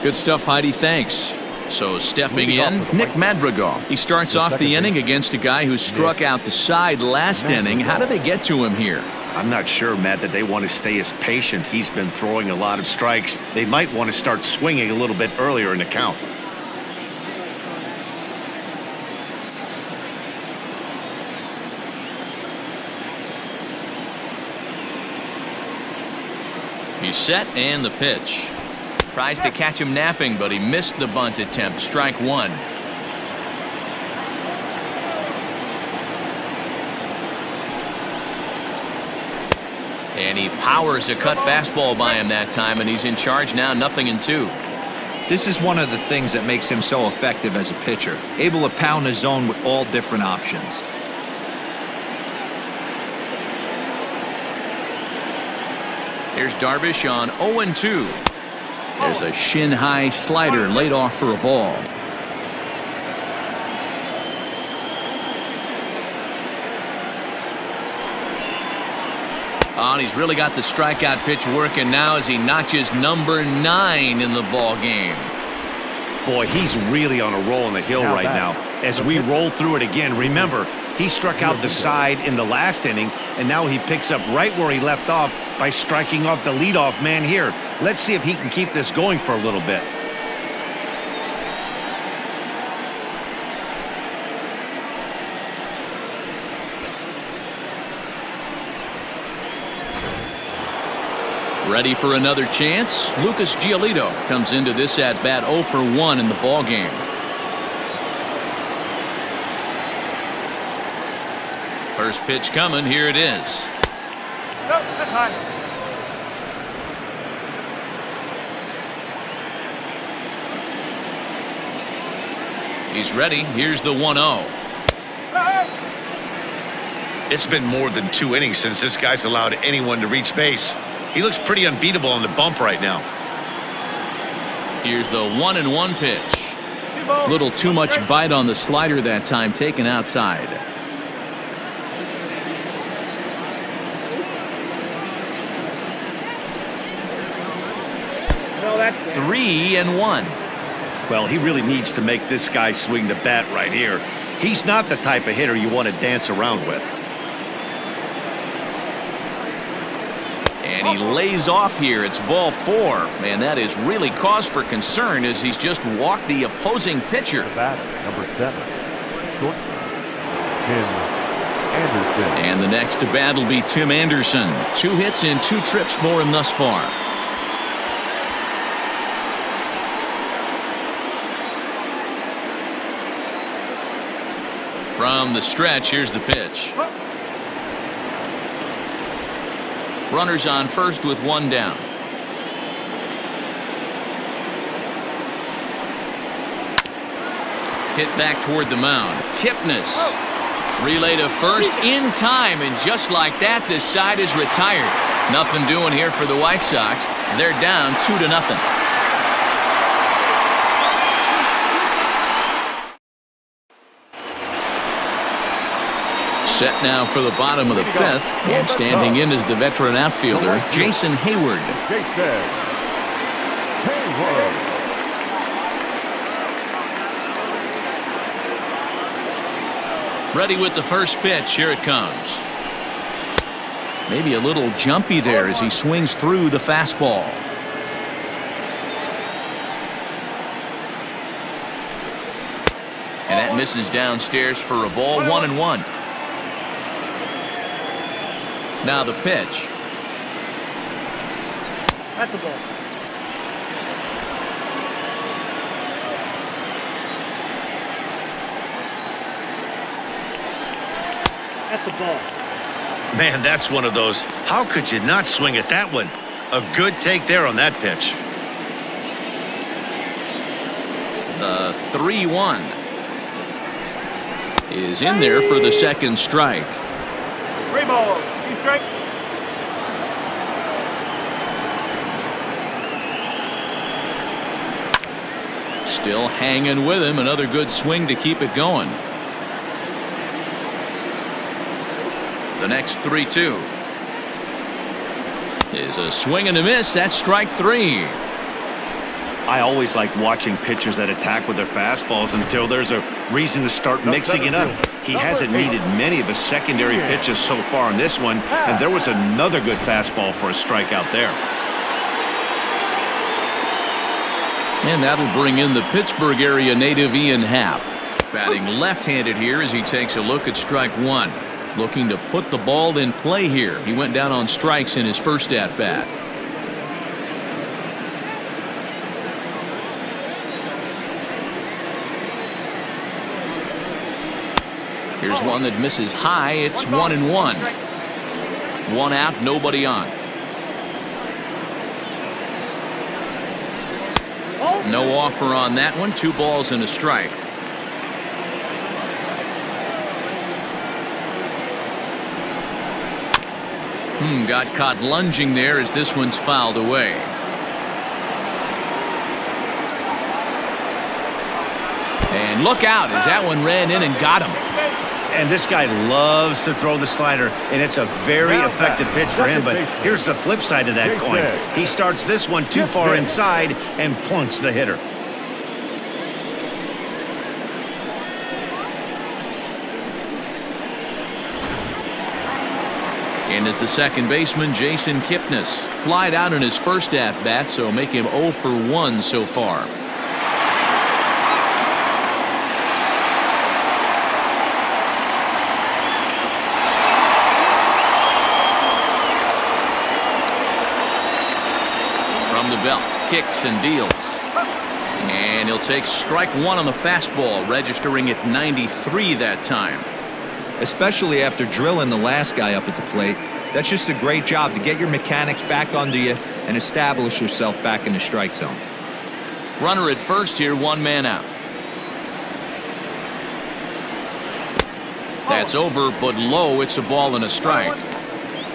Good stuff, Heidi. Thanks. So stepping in, Nick Madrigal. He starts off the inning against a guy who struck out the side last inning. How did they get to him here? I'm not sure, Matt, that they want to stay as patient. He's been throwing a lot of strikes. They might want to start swinging a little bit earlier in the count. He's set and the pitch. Tries to catch him napping, but he missed the bunt attempt. Strike 1. And he powers a cut fastball by him that time, and he's in charge now, 0-2. This is one of the things that makes him so effective as a pitcher, able to pound the zone with all different options. Here's Darvish on 0-2. There's a shin-high slider laid off for a ball. Oh, and he's really got the strikeout pitch working now as he notches number 9 in the ball game. Boy, he's really on a roll on the hill right now. As we roll through it again, remember, he struck out the side in the last inning, and now he picks up right where he left off by striking off the leadoff man here. Let's see if he can keep this going for a little bit. Ready for another chance? Lucas Giolito comes into this at-bat 0 for 1 in the ball game. First pitch coming. Here it is. He's ready. Here's the 1-0. It's been more than 2 innings since this guy's allowed anyone to reach base. He looks pretty unbeatable on the bump right now. Here's the 1-1 pitch. Little too much bite on the slider that time, taken outside. No, that's 3-1. Well, he really needs to make this guy swing the bat right here. He's not the type of hitter you want to dance around with. And he lays off here. It's ball 4. Man, that is really cause for concern as he's just walked the opposing pitcher. Number 7, shortstop, Tim Anderson. And the next to bat will be Tim Anderson. 2 hits and 2 trips for him thus far. From the stretch, here's the pitch. Runners on first with 1 down. Hit back toward the mound. Kipnis. Relay to first in time, and just like that, this side is retired. Nothing doing here for the White Sox. They're down 2-0. Set now for the bottom of the fifth, and standing in is the veteran outfielder, Jason Hayward. Ready with the first pitch. Here it comes. Maybe a little jumpy there as he swings through the fastball. And that misses downstairs for a ball, 1-1. Now the pitch. That's the ball. That's the ball. Man, that's one of those. How could you not swing at that one? A good take there on that pitch. The 3-1 is in there for the second strike. 3 balls, 2 strikes. Still hanging with him. Another good swing to keep it going. The next 3-2 is a swing and a miss. That's strike 3. I always like watching pitchers that attack with their fastballs until there's a reason to start mixing it up. He hasn't needed many of his secondary pitches so far in this one, and there was another good fastball for a strikeout there. And that'll bring in the Pittsburgh area native Ian Happ. Batting left-handed here as he takes a look at strike 1. Looking to put the ball in play here. He went down on strikes in his first at-bat. Here's one that misses high. It's 1-1. 1 out, nobody on. No offer on that one. 2 balls and a strike. Got caught lunging there as this one's fouled away. And look out as that one ran in and got him. And this guy loves to throw the slider, and it's a very effective pitch for him. But here's the flip side of that coin. He starts this one too far inside and plunks the hitter. And as the second baseman, Jason Kipnis, flied out in his first at-bat, so make him 0 for 1 so far. From the belt, kicks and deals. And he'll take strike 1 on the fastball, registering at 93 that time. Especially after drilling the last guy up at the plate. That's just a great job to get your mechanics back under you and establish yourself back in the strike zone. Runner at first here, 1 man out. That's over, but low. It's a ball and a strike.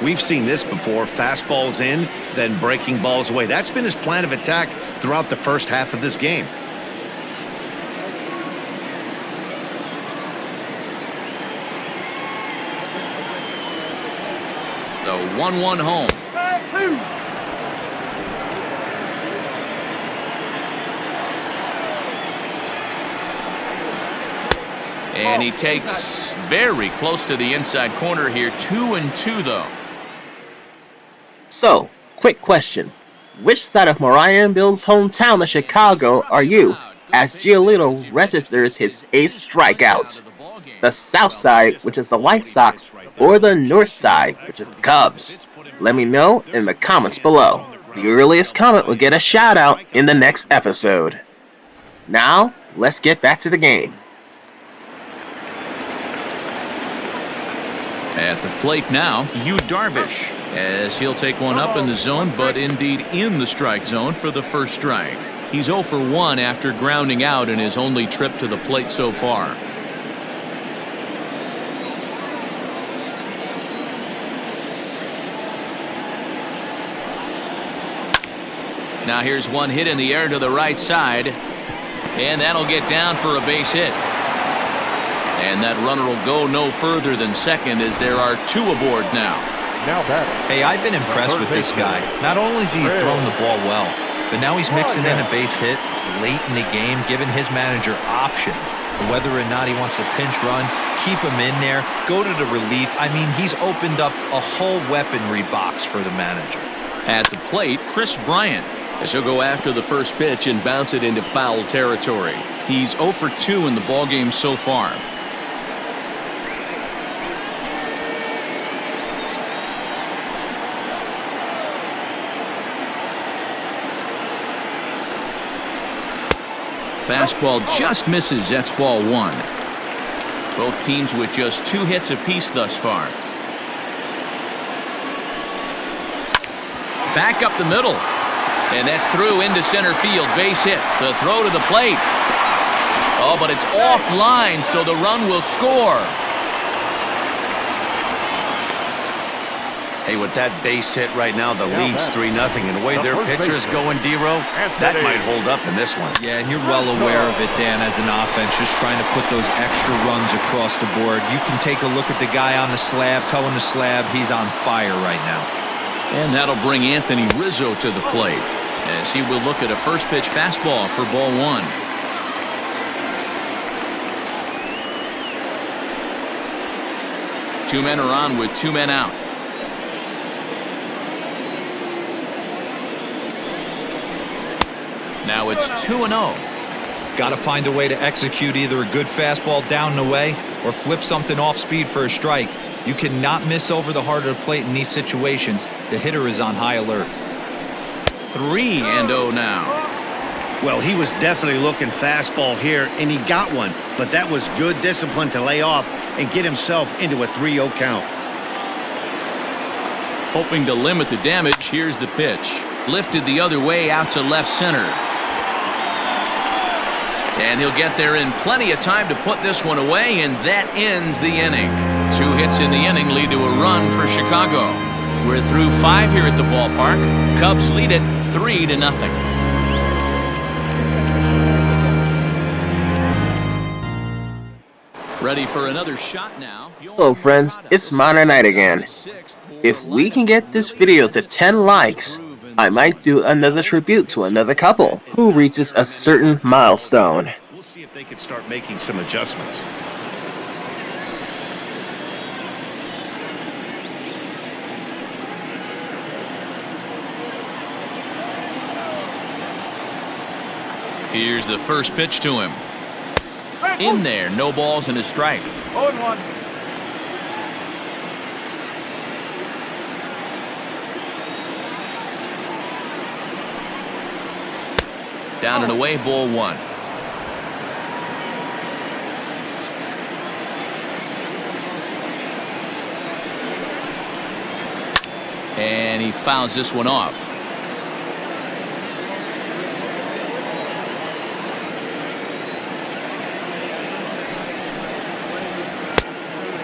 We've seen this before. Fastballs in, then breaking balls away. That's been his plan of attack throughout the first half of this game. The 1-1 home. And he takes very close to the inside corner here. 2-2 though. So, quick question. Which side of Mariah and Bill's hometown of Chicago are you as Giolito registers his 8th strikeout? The south side, which is the White Sox, or the north side, which is the Cubs? Let me know in the comments below. The earliest comment will get a shout out in the next episode. Now, let's get back to the game. At the plate now, Yu Darvish, as he'll take one up in the zone, but indeed in the strike zone for the first strike. He's 0 for 1 after grounding out in his only trip to the plate so far. Now here's one hit in the air to the right side, and that'll get down for a base hit. And that runner will go no further than second as there are 2 aboard now. Now batting. Hey, I've been impressed with this guy. Not only has he thrown the ball well, but now he's mixing in a base hit late in the game, giving his manager options. Whether or not he wants to pinch run, keep him in there, go to the relief. I mean, he's opened up a whole weaponry box for the manager. At the plate, Kris Bryant, as he'll go after the first pitch and bounce it into foul territory. He's 0 for 2 in the ballgame so far. Fastball just misses. That's ball 1. Both teams with just 2 hits apiece thus far. Back up the middle. And that's through into center field. Base hit. The throw to the plate. Oh, but it's offline, so the run will score. Hey, with that base hit right now, the lead's 3-0. And the way their pitcher's going, D-Row, that might hold up in this one. Yeah, and you're well aware of it, Dan, as an offense, just trying to put those extra runs across the board. You can take a look at the guy on the slab, towing the slab. He's on fire right now. And that'll bring Anthony Rizzo to the plate as he will look at a first pitch fastball for ball 1. Two men are on with 2 men out. Now it's 2-0. Got to find a way to execute either a good fastball down the way or flip something off speed for a strike. You cannot miss over the heart of the plate in these situations. The hitter is on high alert. 3-0 now. Well, he was definitely looking fastball here, and he got one. But that was good discipline to lay off and get himself into a 3-0 count. Hoping to limit the damage, here's the pitch. Lifted the other way out to left center. And he'll get there in plenty of time to put this one away, and that ends the inning. 2 hits in the inning lead to a run for Chicago. We're through 5 here at the ballpark. Cubs lead it 3-0. Ready for another shot now. Hello friends, it's Monday night again. If we can get this video to 10 likes, I might do another tribute to another couple who reaches a certain milestone. We'll see if they can start making some adjustments. Here's the first pitch to him. In there, no balls and a strike. 0-1. Down and away, ball 1. And he fouls this one off.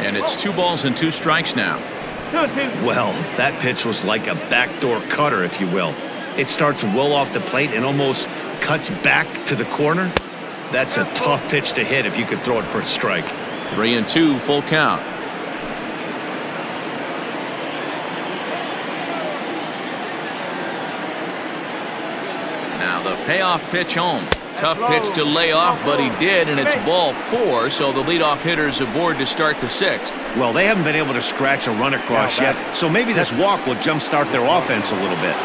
And it's 2 balls and 2 strikes now. Well, that pitch was like a backdoor cutter, if you will. It starts well off the plate and almost cuts back to the corner. That's a tough pitch to hit if you could throw it for a strike. 3-2, full count. Now the payoff pitch home. Tough pitch to lay off, but he did, and it's ball 4, so the leadoff hitter's aboard to start the 6th. Well, they haven't been able to scratch a run across yet, so maybe this walk will jumpstart their offense a little bit.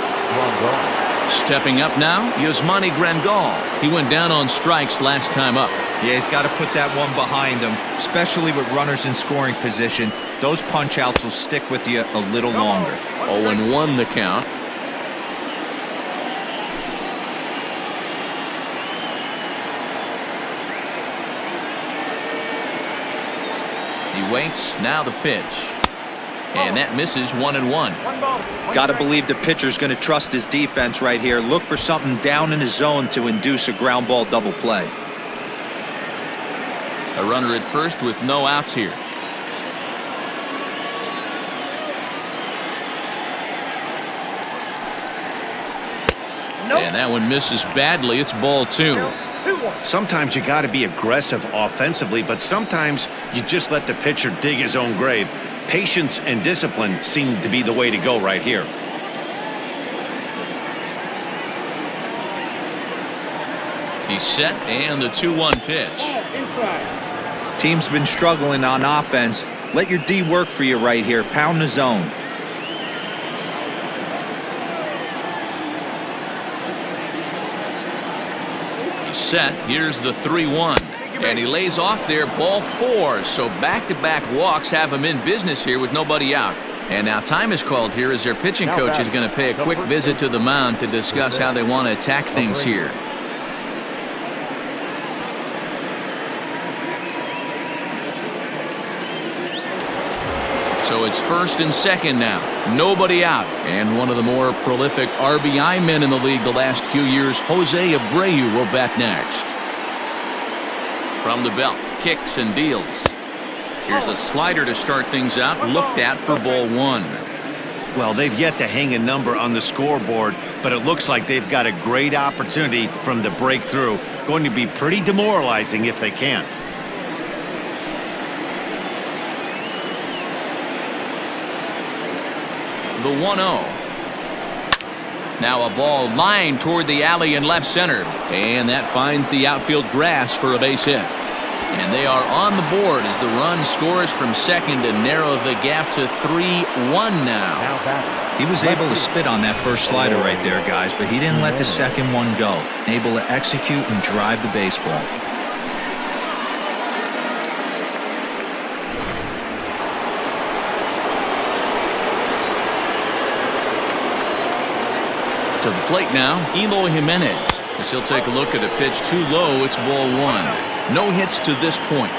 Stepping up now, Yasmani Grandal. He went down on strikes last time up. Yeah, he's got to put that one behind him, especially with runners in scoring position. Those punch-outs will stick with you a little longer. 0-1 the count. He waits, now the pitch. And that misses 1-1. Got to believe the pitcher's going to trust his defense right here. Look for something down in his zone to induce a ground ball double play. A runner at first with no outs here. And that one misses badly. It's ball 2. Sometimes you got to be aggressive offensively, but sometimes You just let the pitcher dig his own grave. Patience and discipline seem to be the way to go right here. He's set, and the 2-1 pitch. Team's been struggling on offense. Let your D work for you right here. Pound the zone. He's set. Here's the 3-1. And he lays off there, ball 4. So back-to-back walks have him in business here with nobody out. And now time is called here as their pitching coach is going to pay a quick visit to the mound to discuss how they want to attack things here. So it's first and second now. Nobody out. And one of the more prolific RBI men in the league the last few years, Jose Abreu, will bat next. From the belt, kicks and deals. Here's a slider to start things out, looked at for ball 1. Well, they've yet to hang a number on the scoreboard, but it looks like they've got a great opportunity from the breakthrough. Going to be pretty demoralizing if they can't. The 1-0. Now a ball lined toward the alley in left center. And that finds the outfield grass for a base hit. And they are on the board as the run scores from second to narrow the gap to 3-1 now. He was able to spit on that first slider right there, guys, but he didn't let the second one go. Able to execute and drive the baseball. To the plate now, Eloy Jimenez. As he'll take a look at a pitch too low, it's ball 1. No hits to this point.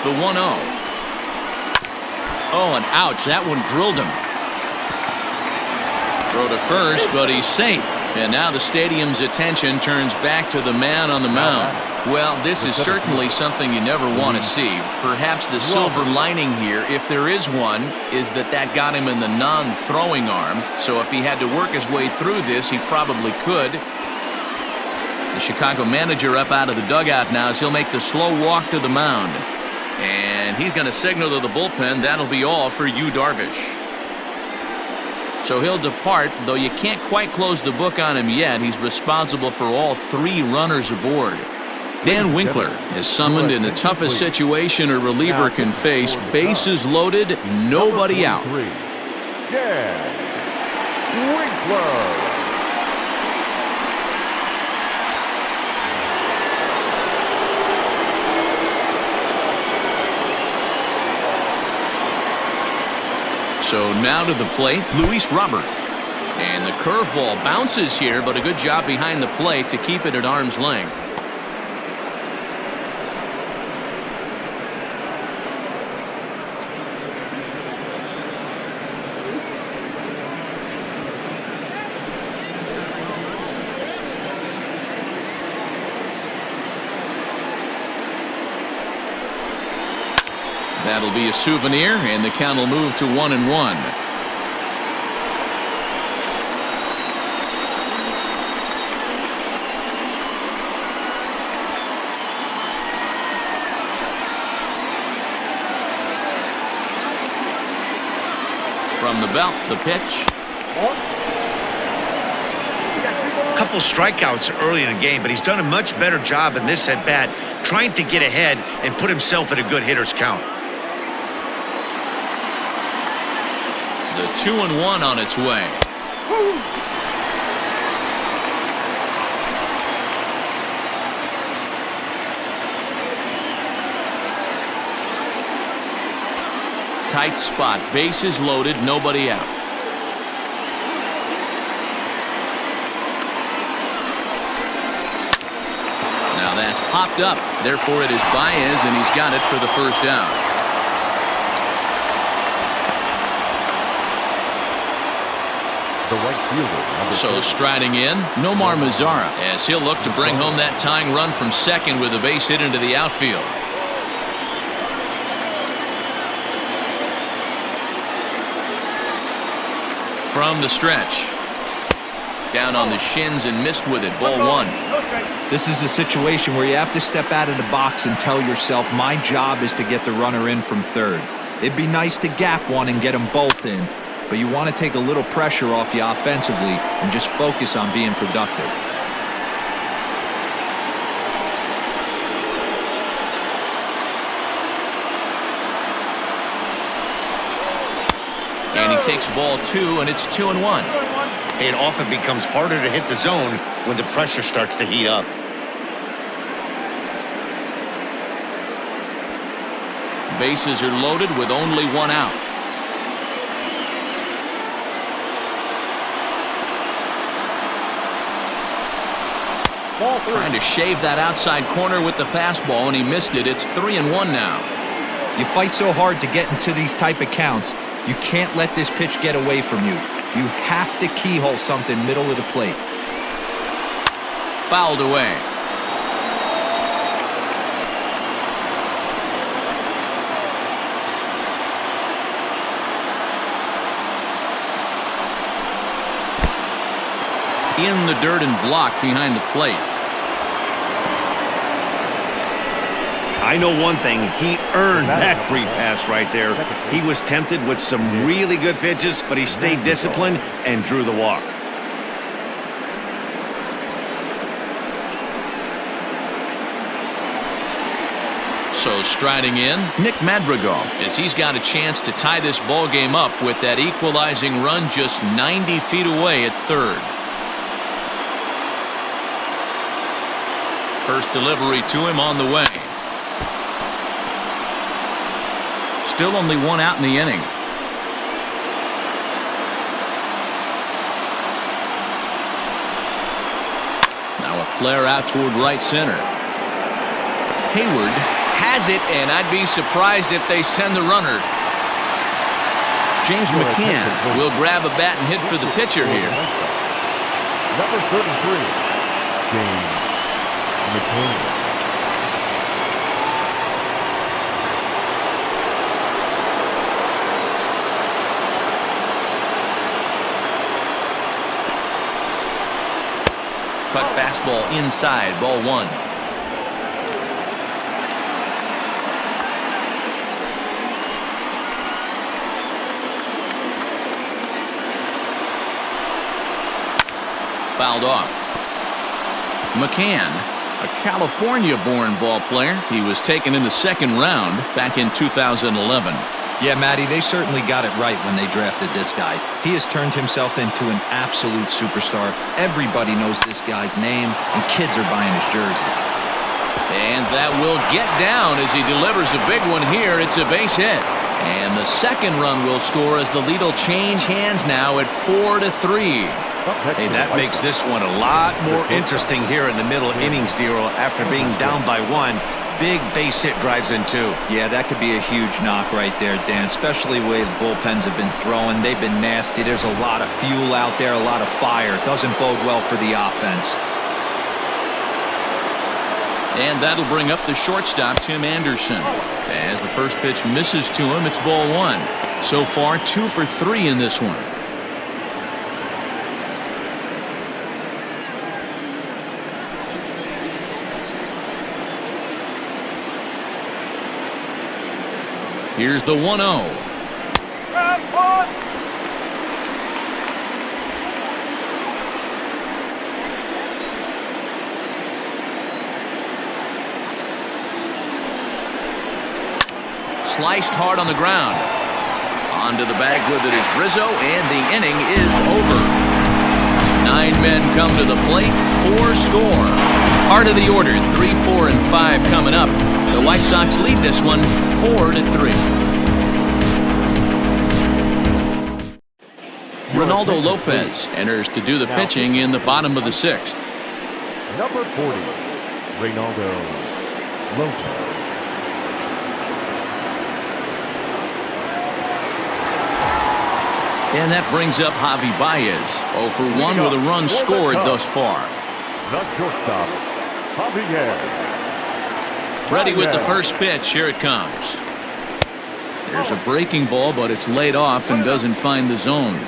The 1-0. Oh, and ouch, that one drilled him. Throw to first, but he's safe. And now the stadium's attention turns back to the man on the mound. Well, this is certainly something you never want to see. Perhaps the silver lining here, if there is one, is that got him in the non-throwing arm. So if he had to work his way through this, he probably could. The Chicago manager up out of the dugout now as he'll make the slow walk to the mound. And he's going to signal to the bullpen, that'll be all for Yu Darvish. So he'll depart, though you can't quite close the book on him yet. He's responsible for all 3 runners aboard. Dan Winkler is summoned in the toughest situation a reliever can face. Bases loaded, nobody out. Dan Winkler. So now to the plate, Luis Robert. And the curveball bounces here, but a good job behind the plate to keep it at arm's length. That'll be a souvenir, and the count will move to 1-1. From the belt, the pitch. Couple strikeouts early in the game, but he's done a much better job in this at bat, trying to get ahead and put himself in a good hitter's count. The 2-1 on its way. Tight spot, bases loaded, nobody out. Now that's popped up, therefore it is Baez, and he's got it for the first out. The right fielder. So striding in, Nomar Mazara, as he'll look to bring home that tying run from second with a base hit into the outfield. from the stretch. Down on the shins and missed with it. Ball 1. This is a situation where you have to step out of the box and tell yourself, my job is to get the runner in from third. It'd be nice to gap one and get them both in, but you want to take a little pressure off you offensively and just focus on being productive. And he takes ball 2, and it's 2-1. It often becomes harder to hit the zone when the pressure starts to heat up. Bases are loaded with only 1 out. Trying to shave that outside corner with the fastball, and he missed it. It's 3-1 now. You fight so hard to get into these type of counts. You can't let this pitch get away from you. You have to keyhole something middle of the plate. Fouled away. In the dirt and blocked behind the plate. I know one thing, he earned that free pass right there. He was tempted with some really good pitches, but he stayed disciplined and drew the walk. So striding in, Nick Madrigal, as he's got a chance to tie this ball game up with that equalizing run just 90 feet away at third. First delivery to him on the way. Still only 1 out in the inning. Now a flare out toward right center. Hayward has it, and I'd be surprised if they send the runner. James McCann will grab a bat and hit for the pitcher here. Number 33, James McCann. Cut fastball inside, ball 1. Fouled off. McCann, a California-born ball player. He was taken in the 2nd round back in 2011. Yeah, Matty, they certainly got it right when they drafted this guy. He has turned himself into an absolute superstar. Everybody knows this guy's name, and kids are buying his jerseys. And that will get down as he delivers a big one here. It's a base hit. And the 2nd run will score as the lead will change hands now at 4-3. Hey, that makes this one a lot more interesting here in the middle innings, Dero. After being down by 1, big base hit drives in 2. Yeah, that could be a huge knock right there, Dan, especially the way the bullpens have been throwing. They've been nasty. There's a lot of fuel out there, a lot of fire. Doesn't bode well for the offense. And that'll bring up the shortstop, Tim Anderson. As the first pitch misses to him, it's ball 1. So far, 2 for 3 in this one. Here's the 1-0. Sliced hard on the ground. Onto the bag with it is Rizzo, and the inning is over. 9 men come to the plate, 4 score. Heart of the order, 3, 4, and 5 coming up. The White Sox lead this one 4-3. Ronaldo Lopez enters to do the pitching in the bottom of the 6th. Number 40, Ronaldo Lopez. And that brings up Javi Baez. 0 for 1 with a run scored thus far. The shortstop, Javier. Ready with the first pitch. Here it comes. There's a breaking ball, but it's laid off and doesn't find the zone.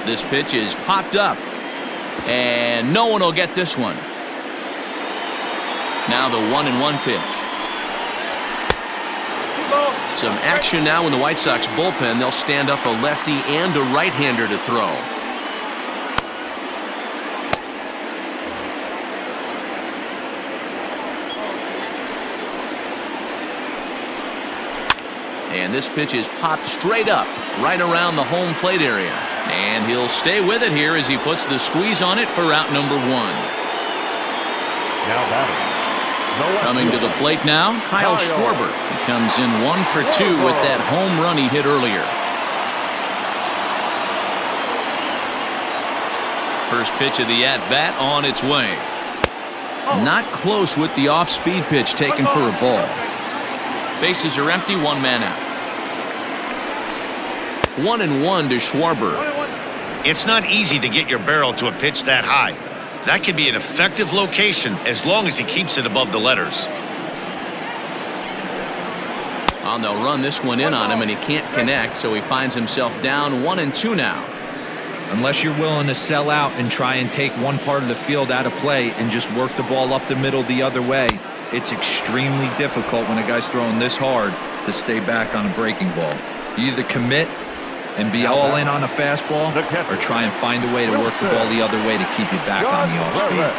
This pitch is popped up. And no one will get this one. Now the 1-1 pitch. Some action now in the White Sox bullpen. They'll stand up a lefty and a right-hander to throw. And this pitch is popped straight up, right around the home plate area. And he'll stay with it here as he puts the squeeze on it for out number 1. Now batting. Coming to the plate now, Kyle Schwarber. He comes in 1 for 2 with that home run he hit earlier. First pitch of the at-bat on its way. Not close with the off-speed pitch taken for a ball. Bases are empty, 1 man out. 1-1 to Schwarber. It's not easy to get your barrel to a pitch that high. That can be an effective location as long as he keeps it above the letters. And they'll run this one in on him, and he can't connect, so he finds himself down 1-2 now. Unless you're willing to sell out and try and take one part of the field out of play and just work the ball up the middle the other way, it's extremely difficult when a guy's throwing this hard to stay back on a breaking ball. You either commit and be all in on a fastball or try and find a way to work the ball the other way to keep you back on the off-speed.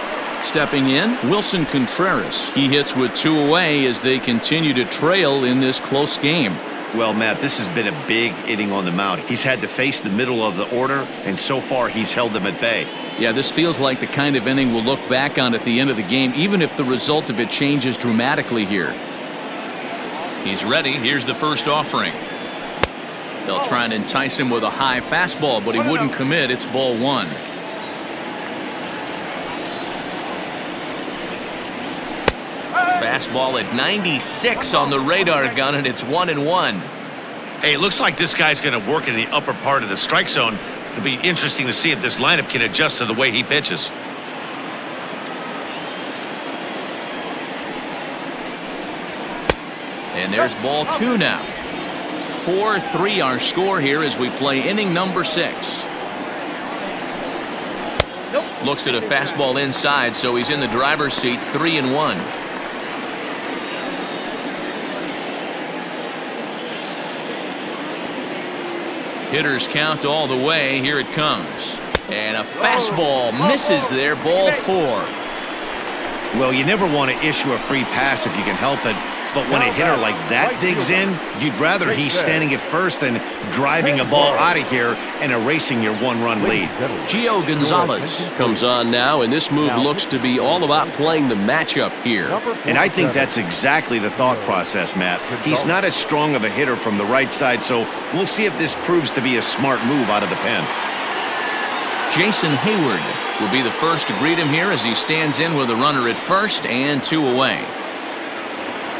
Stepping in, Wilson Contreras. He hits with 2 away as they continue to trail in this close game. Well, Matt, this has been a big inning on the mound. He's had to face the middle of the order, and so far he's held them at bay. Yeah, this feels like the kind of inning we'll look back on at the end of the game, even if the result of it changes dramatically here. He's ready. Here's the first offering. They'll try and entice him with a high fastball, but he wouldn't commit. It's ball 1. Fastball at 96 on the radar gun, and it's 1-1. Hey, it looks like this guy's going to work in the upper part of the strike zone. It'll be interesting to see if this lineup can adjust to the way he pitches. And there's ball 2 now. 4-3 our score here as we play inning number 6. Looks at a fastball inside, so he's in the driver's seat. 3-1. Hitters count all the way. Here it comes. And a fastball misses there. Ball 4. Well, you never want to issue a free pass if you can help it. But when a hitter like that digs in, you'd rather he's standing at first than driving a ball out of here and erasing your 1-run lead. Gio Gonzalez comes on now, and this move looks to be all about playing the matchup here. And I think that's exactly the thought process, Matt. He's not as strong of a hitter from the right side, so we'll see if this proves to be a smart move out of the pen. Jason Hayward will be the first to greet him here as he stands in with a runner at first and 2 away.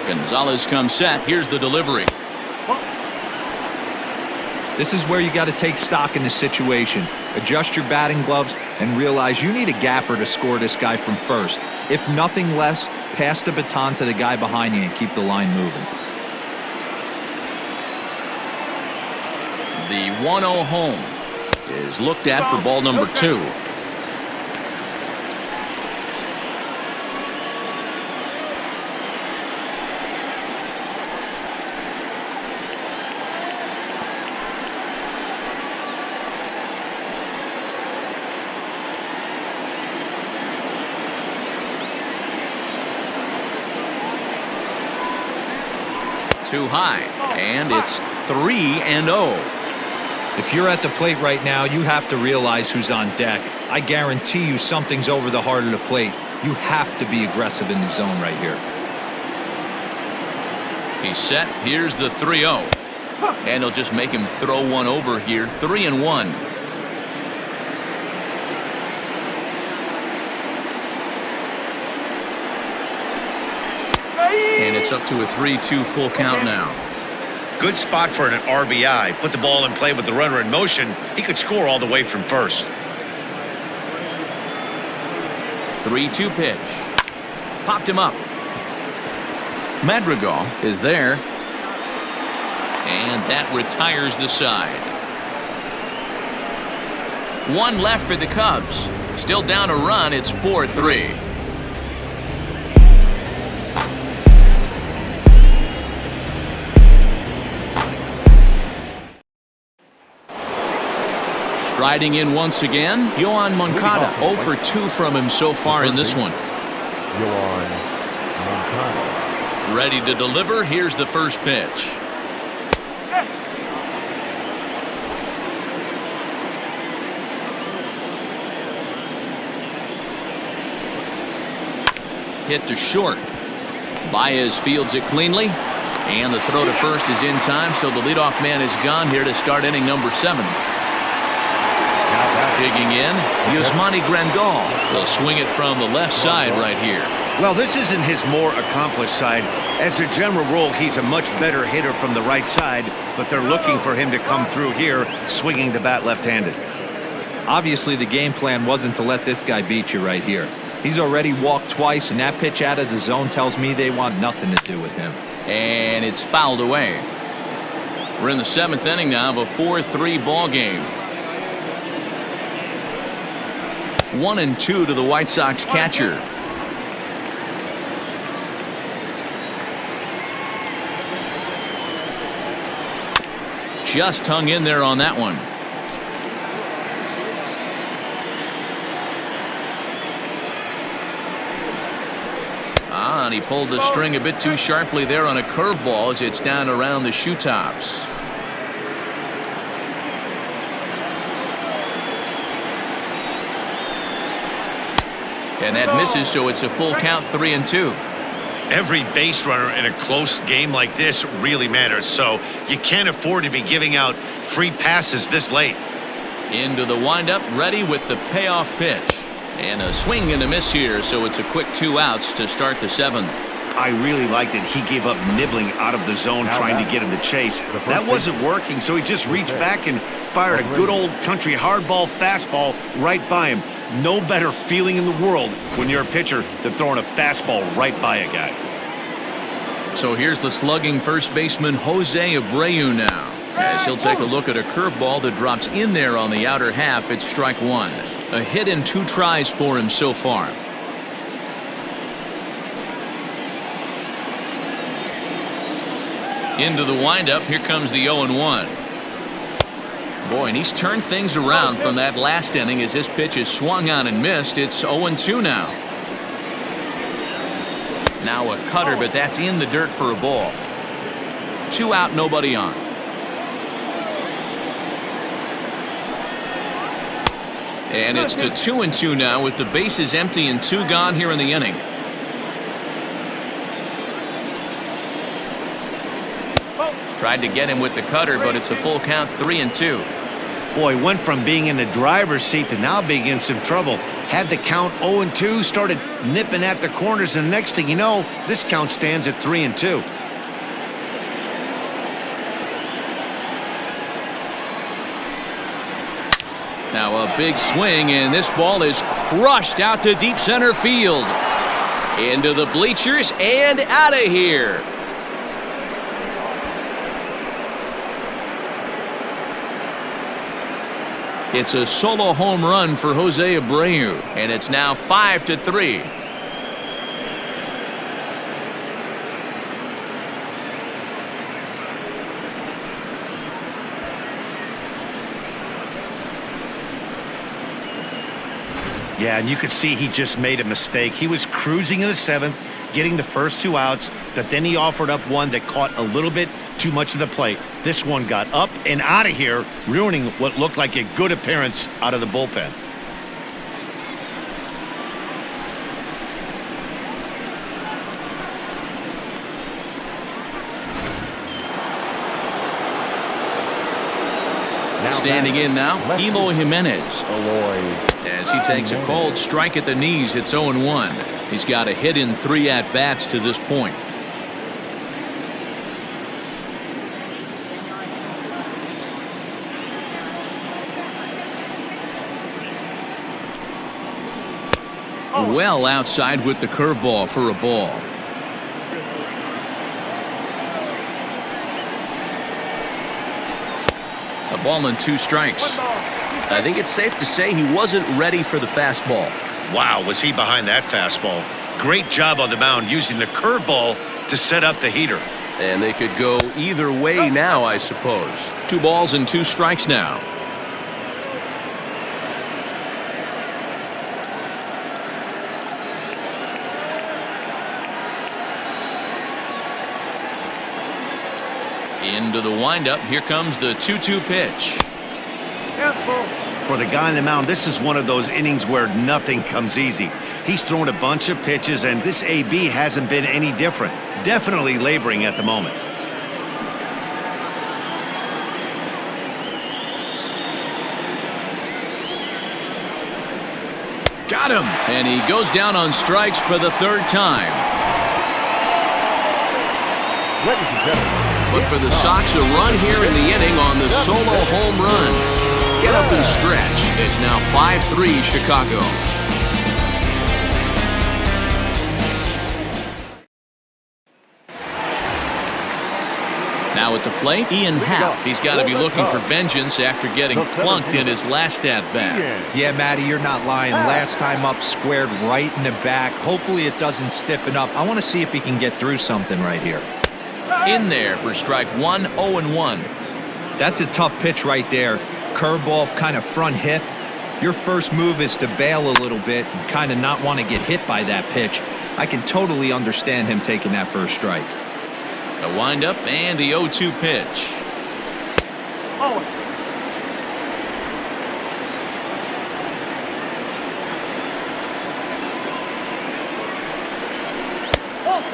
Gonzalez comes set. Here's the delivery. This is where you got to take stock in the situation. Adjust your batting gloves and realize you need a gapper to score this guy from first. If nothing less, pass the baton to the guy behind you and keep the line moving. The 1-0 home is looked at for ball number 2. Too high, and it's 3-0. If you're at the plate right now, you have to realize who's on deck. I guarantee you something's over the heart of the plate. You have to be aggressive in the zone right here. He's set. Here's the 3-0. And he'll just make him throw one over here. 3-1. And it's up to a 3-2 full count now. Good spot for an RBI. Put the ball in play with the runner in motion. He could score all the way from first. 3-2 pitch. Popped him up. Madrigal is there. And that retires the side. One left for the Cubs. Still down a run, it's 4-3. Striding in once again, Yoan Moncada. 0 for 2 from him so far in this one. Yoan Moncada. Ready to deliver. Here's the first pitch. Hit to short. Baez fields it cleanly. And the throw to first is in time, so the leadoff man is gone here to start inning number 7. Digging in, Yasmani Grandal will swing it from the left side right here. Well, this isn't his more accomplished side. As a general rule, he's a much better hitter from the right side, but they're looking for him to come through here, swinging the bat left-handed. Obviously, the game plan wasn't to let this guy beat you right here. He's already walked twice, and that pitch out of the zone tells me they want nothing to do with him. And it's fouled away. We're in the 7th inning now of a 4-3 ball game. 1-2 to the White Sox catcher. Just hung in there on that one. And he pulled the string a bit too sharply there on a curveball as it's down around the shoe tops. And that misses, so it's a full count, 3-2. Every base runner in a close game like this really matters, so you can't afford to be giving out free passes this late. Into the windup, ready with the payoff pitch. And a swing and a miss here, so it's a quick 2 outs to start the 7th. I really liked it. He gave up nibbling out of the zone trying to get him to chase. That wasn't working, so he just reached back and fired a good old country hardball fastball right by him. No better feeling in the world when you're a pitcher than throwing a fastball right by a guy. So here's the slugging first baseman Jose Abreu now, as he'll take a look at a curveball that drops in there on the outer half. It's strike 1. A hit in 2 tries for him so far. Into the windup. Here comes the 0-1. Boy, and he's turned things around from that last inning as this pitch is swung on and missed. It's 0-2 now. Now a cutter, but that's in the dirt for a ball. 2 out, nobody on. And it's to 2-2 now with the bases empty and 2 gone here in the inning. Tried to get him with the cutter, but it's a full count, 3-2. Boy, went from being in the driver's seat to now being in some trouble. Had the count 0-2, started nipping at the corners, and next thing you know, this count stands at 3-2. Now a big swing, and this ball is crushed out to deep center field. Into the bleachers and out of here. It's a solo home run for Jose Abreu, and it's now 5-3. Yeah, and you could see he just made a mistake. He was cruising in the 7th, getting the first 2 outs, but then he offered up one that caught a little bit too much of the plate. This one got up and out of here, ruining what looked like a good appearance out of the bullpen. Standing in now, Eloy Jimenez. As he takes a cold strike at the knees, it's 0-1. He's got a hit in 3 at-bats to this point. Well outside with the curveball for a ball. A ball and 2 strikes. I think it's safe to say he wasn't ready for the fastball. Wow, was he behind that fastball. Great job on the mound using the curveball to set up the heater. And they could go either way now, I suppose. 2 balls and 2 strikes now. Into the windup. Here comes the 2-2 pitch. For the guy on the mound, this is one of those innings where nothing comes easy. He's thrown a bunch of pitches, and this AB hasn't been any different. Definitely laboring at the moment. Got him. And he goes down on strikes for the 3rd time. Ladies and gentlemen. But for the Sox, a run here in the inning on the solo home run. Get up and stretch. It's now 5-3 Chicago. Now at the plate, Ian Happ. He's got to be looking for vengeance after getting plunked in his last at-bat. Yeah, Matty, you're not lying. Last time up, squared right in the back. Hopefully it doesn't stiffen up. I want to see if he can get through something right here. In there for strike 1, 0-1. That's a tough pitch right there. Curveball, kind of front hip. Your first move is to bail a little bit and kind of not want to get hit by that pitch. I can totally understand him taking that first strike. The windup and the 0-2 pitch. Oh.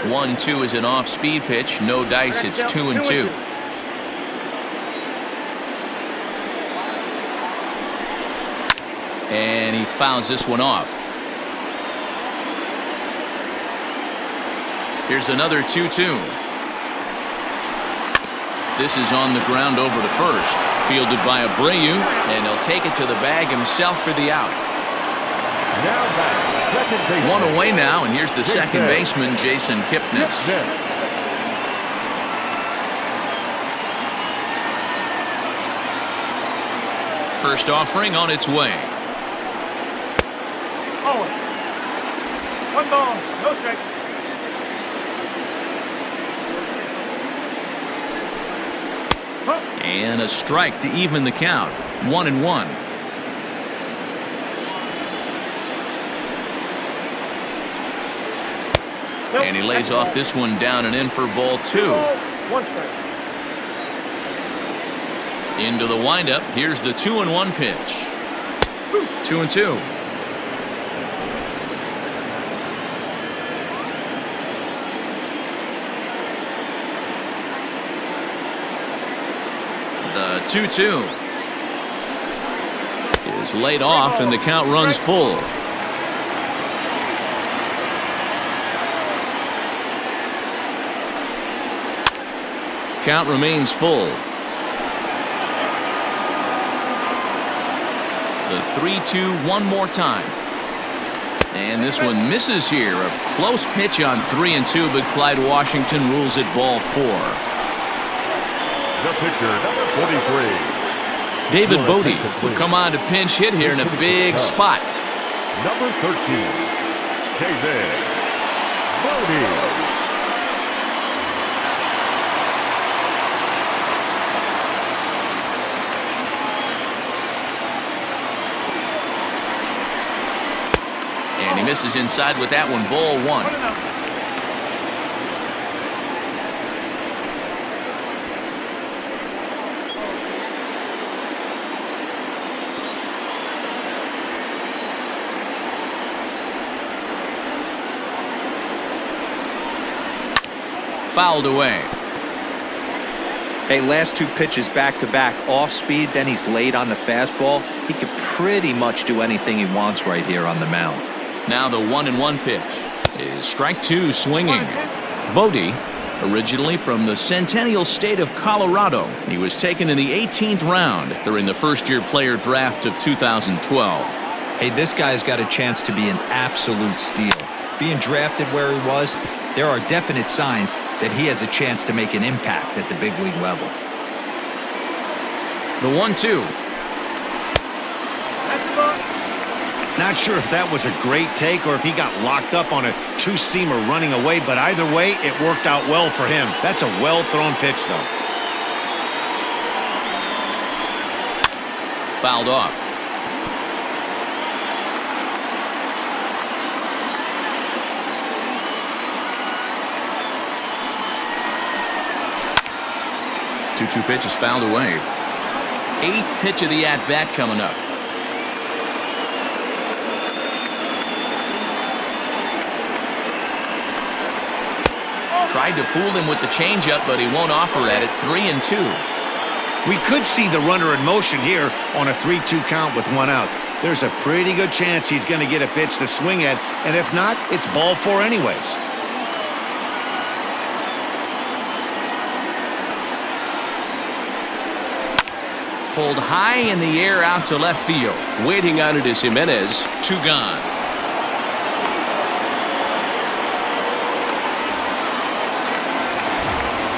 1-2 is an off-speed pitch. No dice. It's 2-2. And he fouls this one off. Here's another 2-2. This is on the ground over to first. Fielded by Abreu, and he'll take it to the bag himself for the out. Now back, second baseman. 1 away now, and here's the second baseman, Jason Kipnis. First offering on its way. Oh. 1 ball, no strike. And a strike to even the count. 1-1. And he lays off this one down and in for ball 2. 1 strike. Into the windup. Here's the 2-1 pitch. 2-2. The 2-2 is laid off, and the count runs full. Count remains full. The 3-2 one more time. And this one misses here. A close pitch on 3-2, but Clyde Washington rules it ball 4. The pitcher, number 43. David Bodie will come on to pinch hit here in a big spot. Number 13, David Bodie. And he misses inside with that one, ball 1. Fouled away. Hey, last 2 pitches back-to-back, off speed, then he's late on the fastball. He could pretty much do anything he wants right here on the mound. Now the 1-1 pitch is strike 2 swinging. Bodie, originally from the Centennial State of Colorado. He was taken in the 18th round during the first-year player draft of 2012. Hey, this guy's got a chance to be an absolute steal. Being drafted where he was, there are definite signs that he has a chance to make an impact at the big league level. The 1-2. Not sure if that was a great take or if he got locked up on a two-seamer running away, but either way, it worked out well for him. That's a well-thrown pitch, though. Fouled off. Two pitch is fouled away. 8th pitch of the at-bat coming up. Tried to fool him with the changeup, but he won't offer at it. 3-2. We could see the runner in motion here on a 3-2 count with 1 out. There's a pretty good chance he's going to get a pitch to swing at, and if not, it's ball 4 anyways. Pulled high in the air out to left field. Waiting on it is Jimenez. 2 gone.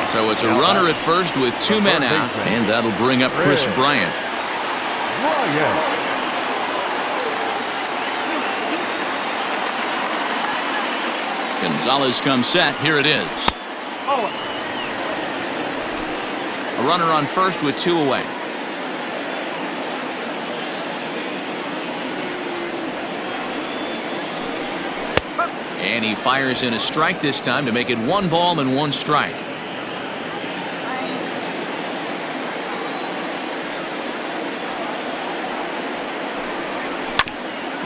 So it's a runner at first with 2 men out, and that'll bring up Chris Bryant. Gonzalez comes set. Here it is. A runner on first with 2 away. And he fires in a strike this time to make it 1 ball and 1 strike.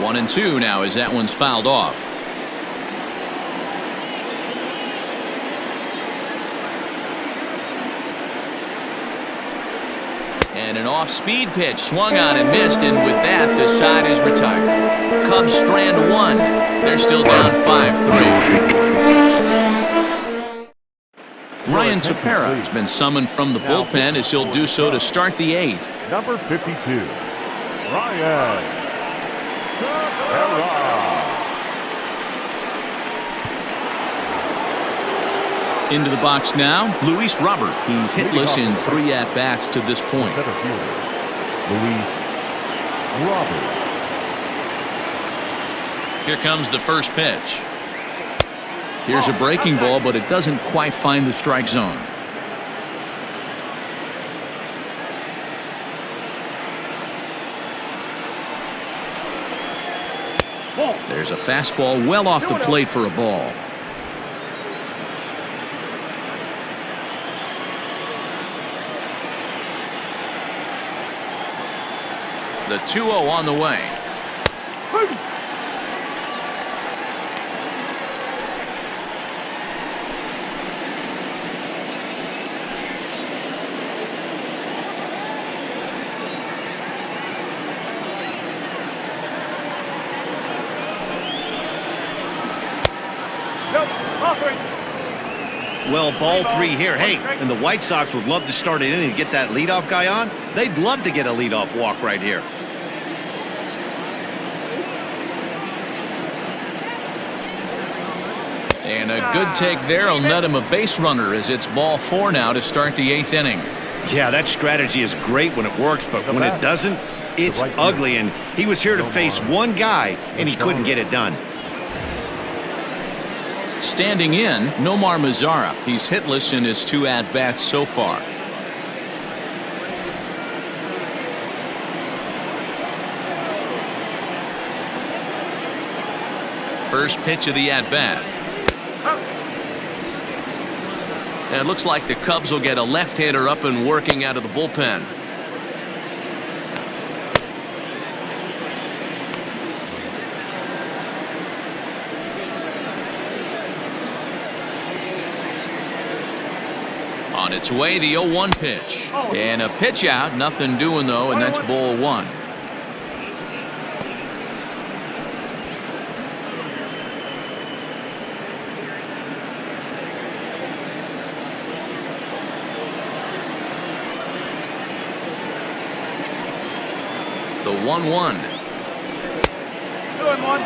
One and 2 now as that one's fouled off. And an off-speed pitch swung on and missed, and with that the side is retired. Cubs strand 1. They're still down 5-3. Ryan Tepera has been summoned from the bullpen as he'll do so to start the 8th. Number 52, Ryan. Into the box now, Luis Robert. He's hitless in 3 at-bats to this point. Luis Robert. Here comes the first pitch. Here's a breaking ball, but it doesn't quite find the strike zone. There's a fastball well off the plate for a ball. The 2-0 on the way. Well, ball 3 here. Hey, and the White Sox would love to start an inning to get that leadoff guy on. They'd love to get a leadoff walk right here. And a good take there will net him a base runner as it's ball 4 now to start the 8th inning. Yeah, that strategy is great when it works, but when it doesn't, it's ugly. And he was here to face 1 guy, and he couldn't get it done. Standing in, Nomar Mazara. He's hitless in his 2 at-bats so far. First pitch of the at-bat. And it looks like the Cubs will get a left-hander up and working out of the bullpen. On its way, the 0-1 pitch. And a pitch out, nothing doing though, and that's ball 1. The 1-1. 2-1.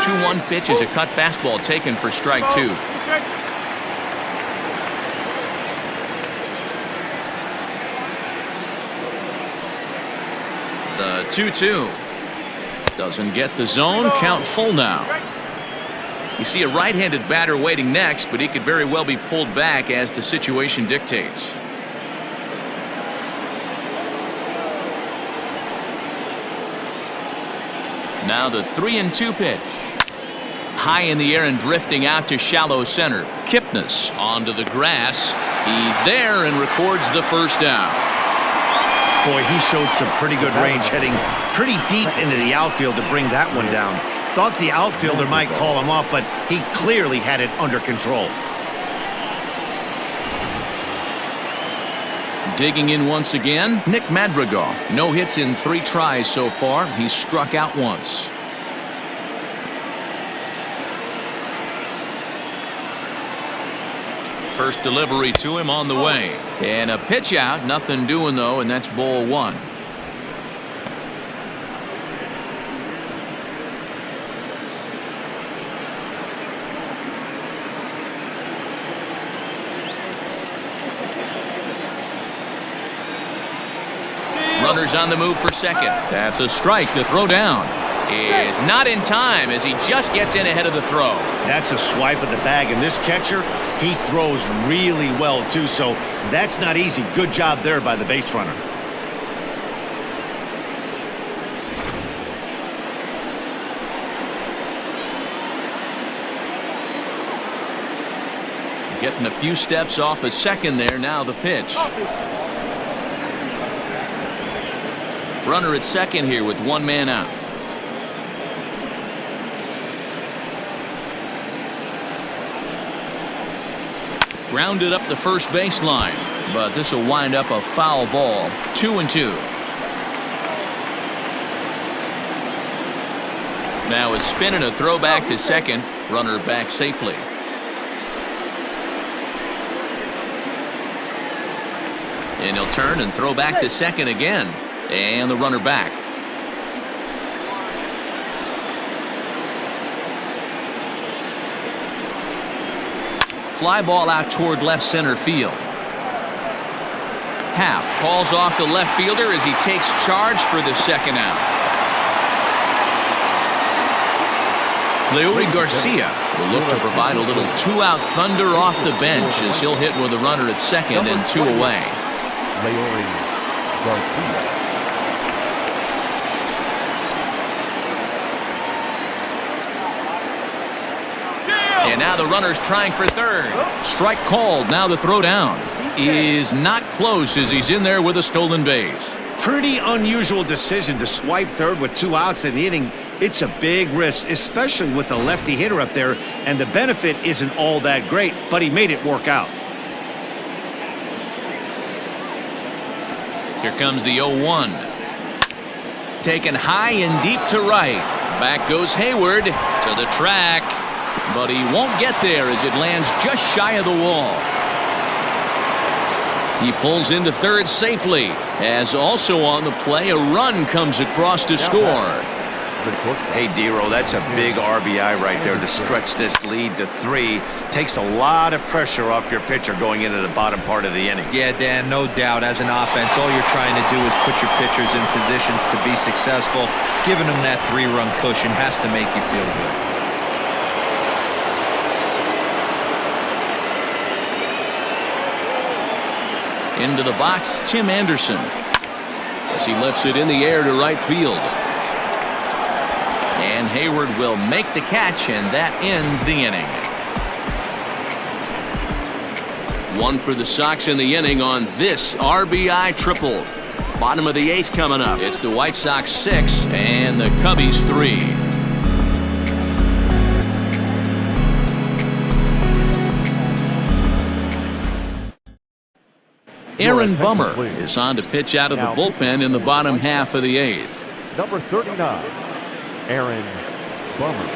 2-1 pitch is a cut fastball taken for strike 2. The 2-2. Doesn't get the zone. Count full now. You see a right-handed batter waiting next, but he could very well be pulled back as the situation dictates. Now the 3-2 pitch. High in the air and drifting out to shallow center. Kipnis onto the grass. He's there and records the first down. Boy, he showed some pretty good range, heading pretty deep into the outfield to bring that one down. Thought the outfielder might call him off, but he clearly had it under control. Digging in once again, Nick Madrigal. No hits in 3 tries so far. He's struck out once. First delivery to him on the way. And a pitch out. Nothing doing, though, and that's ball 1. Runners on the move for second. That's a strike. The throw down is not in time as he just gets in ahead of the throw. That's a swipe of the bag, and this catcher, he throws really well too, so that's not easy. Good job there by the base runner. Getting a few steps off a second there. Now the pitch. Runner at second here with 1 man out. Grounded up the first baseline, but this will wind up a foul ball. 2-2. Now a spin and a throw back to second. Runner back safely. And he'll turn and throw back to second again. And the runner back. Fly ball out toward left center field. Happ calls off the left fielder as he takes charge for the second out. Leury Garcia will look to provide a little 2-out thunder off the bench as he'll hit with a runner at second and 2 away. Leury Garcia. And now the runner's trying for third. Strike called. Now the throw down is not close as he's in there with a stolen base. Pretty unusual decision to swipe third with 2 outs in the inning. It's a big risk, especially with the lefty hitter up there, and the benefit isn't all that great, but he made it work out. Here comes the 0-1. Taken high and deep to right. Back goes Hayward to the track. But he won't get there as it lands just shy of the wall. He pulls into third safely, as also on the play a run comes across to score. Hey, Dero, that's a big RBI right there to stretch this lead to 3. Takes a lot of pressure off your pitcher going into the bottom part of the inning. Yeah, Dan, no doubt. As an offense, all you're trying to do is put your pitchers in positions to be successful. Giving them that 3-run cushion has to make you feel good. Into the box, Tim Anderson, as he lifts it in the air to right field. And Hayward will make the catch, and that ends the inning. 1 for the Sox in the inning on this RBI triple. Bottom of the 8th coming up. It's the White Sox 6 and the Cubbies 3. Aaron Bummer is on to pitch out of the bullpen in the bottom half of the 8th. Number 39, Aaron Bummer.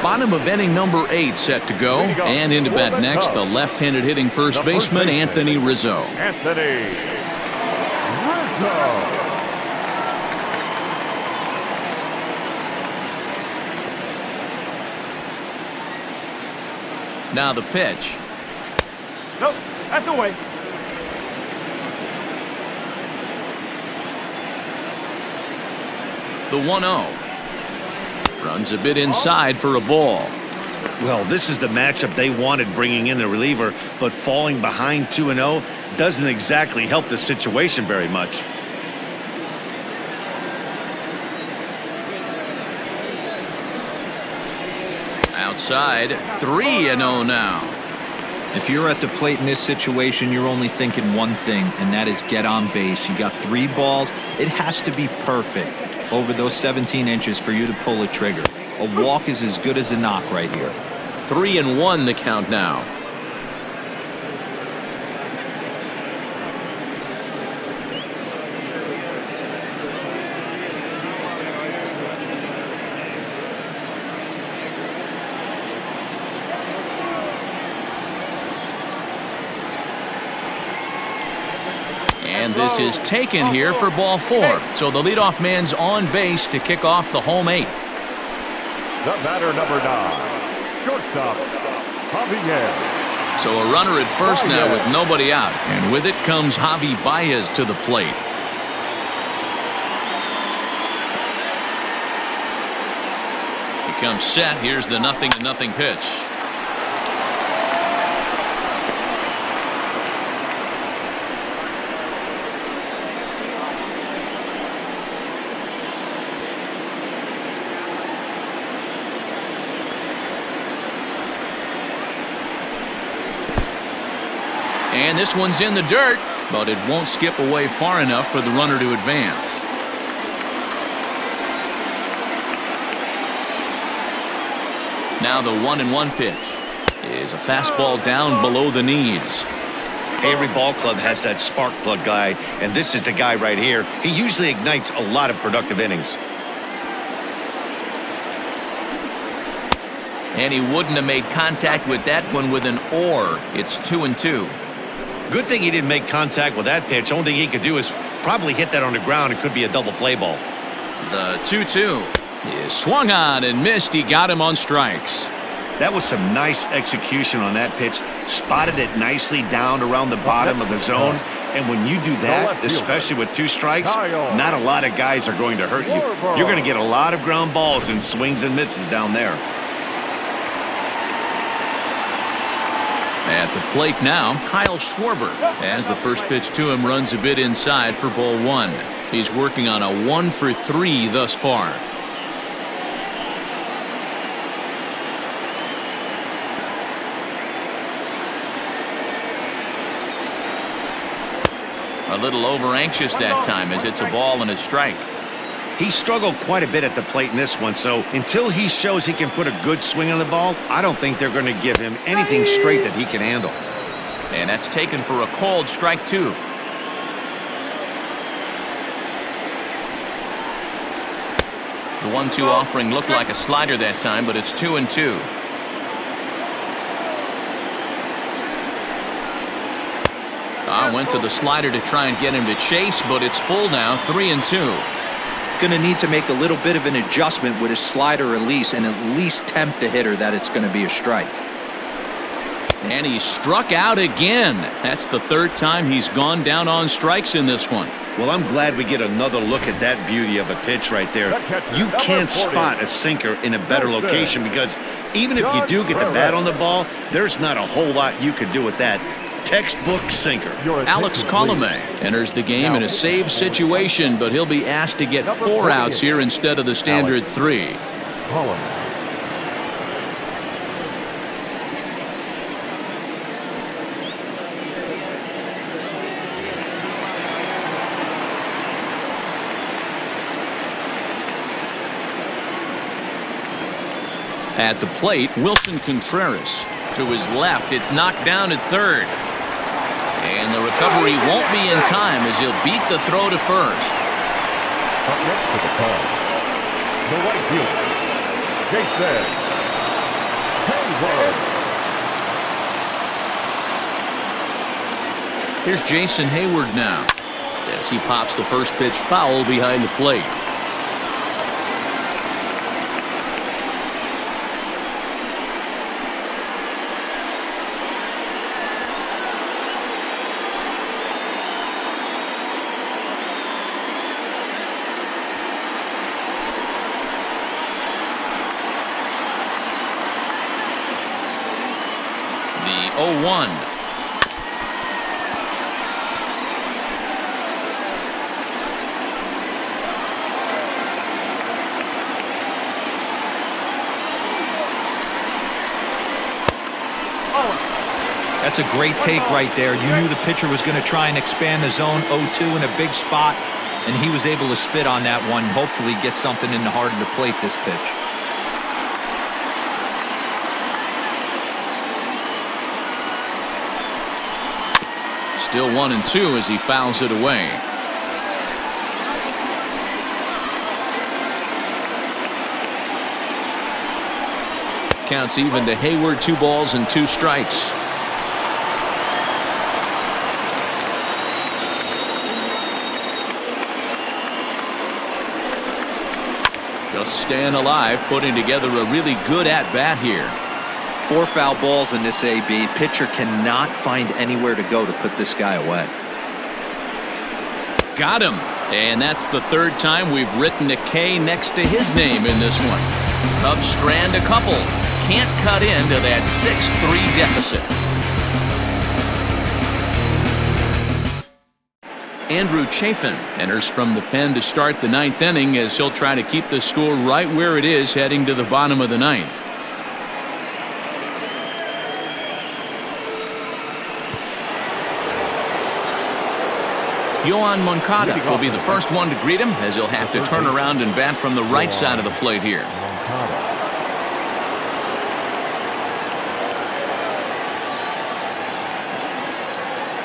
Bottom of inning number 8 set to go. And into bat next, the left-handed hitting first baseman, Anthony Rizzo. Anthony Rizzo. Now the pitch. Nope, that's away. The 1-0. Runs a bit inside for a ball. Well, this is the matchup they wanted, bringing in the reliever, but falling behind 2-0 doesn't exactly help the situation very much. Outside, 3-0 now. If you're at the plate in this situation, you're only thinking one thing, and that is get on base. You got 3 balls. It has to be perfect over those 17 inches for you to pull a trigger. A walk is as good as a knock right here. 3-1 the count now. And this is taken here for ball 4. So the leadoff man's on base to kick off the home 8th. The batter, number 9, shortstop, Javier. So a runner at first now with nobody out. And with it comes Javi Baez to the plate. He comes set. Here's the 0-0 pitch. And this one's in the dirt, but it won't skip away far enough for the runner to advance. Now the 1-1 pitch is a fastball down below the knees. Every ball club has that spark plug guy, and this is the guy right here. He usually ignites a lot of productive innings. And he wouldn't have made contact with that one with an or. It's 2-2. Good thing he didn't make contact with that pitch. Only thing he could do is probably hit that on the ground. It could be a double play ball. The 2-2 is swung on and missed. He got him on strikes. That was some nice execution on that pitch. Spotted it nicely down around the bottom of the zone. And when you do that, especially with 2 strikes, not a lot of guys are going to hurt you. You're going to get a lot of ground balls and swings and misses down there. At the plate now, Kyle Schwarber, as the first pitch to him runs a bit inside for ball 1. He's working on a 1-for-3 thus far. A little over anxious that time as it's a ball and a strike. He struggled quite a bit at the plate in this one, so until he shows he can put a good swing on the ball, I don't think they're going to give him anything straight that he can handle. And that's taken for a called strike 2. The 1-2 offering looked like a slider that time, but it's 2-2. Went to the slider to try and get him to chase, but it's full now, 3-2. Going to need to make a little bit of an adjustment with his slider release and at least tempt the hitter that it's going to be a strike. And he struck out again. That's the 3rd time he's gone down on strikes in this one. Well, I'm glad we get another look at that beauty of a pitch right there. You can't spot a sinker in a better location because even if you do get the bat on the ball, there's not a whole lot you could do with that. Textbook sinker. Alex Colomé enters the game in a save situation, but he'll be asked to get 4 outs here instead of the standard 3. At the plate, Wilson Contreras. To his left, it's knocked down at 3rd. And the recovery won't be in time as he'll beat the throw to first. Up next to the call, the right fielder, Jason Hayward. Here's Jason Hayward now, as he pops the first pitch foul behind the plate. 1. That's a great take right there. You knew the pitcher was going to try and expand the zone 0-2 in a big spot, and he was able to spit on that one. Hopefully get something in the heart of the plate this pitch. Still 1-2 as he fouls it away. Counts even to Hayward, 2 balls and 2 strikes. Just staying alive, putting together a really good at-bat here. 4 foul balls in this AB. Pitcher cannot find anywhere to go to put this guy away. Got him. And that's the 3rd time we've written a K next to his name in this one. Cubs strand a couple. Can't cut into that 6-3 deficit. Andrew Chafin enters from the pen to start the 9th inning as he'll try to keep the score right where it is heading to the bottom of the 9th. Yohan Moncada will be the first one to greet him as he'll have to turn around and bat from the right side of the plate here.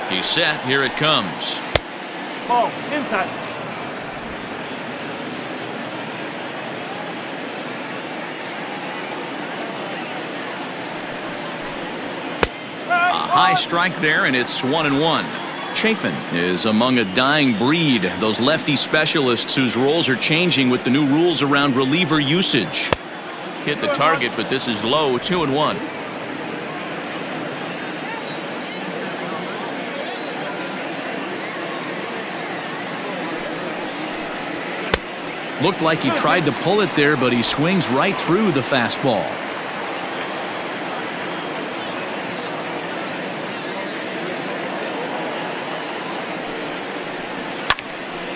He's set. Here it comes. Ball inside. A high strike there, and it's 1-1. Chafin is among a dying breed, those lefty specialists whose roles are changing with the new rules around reliever usage. Hit the target, but this is low, 2-1. Looked like he tried to pull it there, but he swings right through the fastball.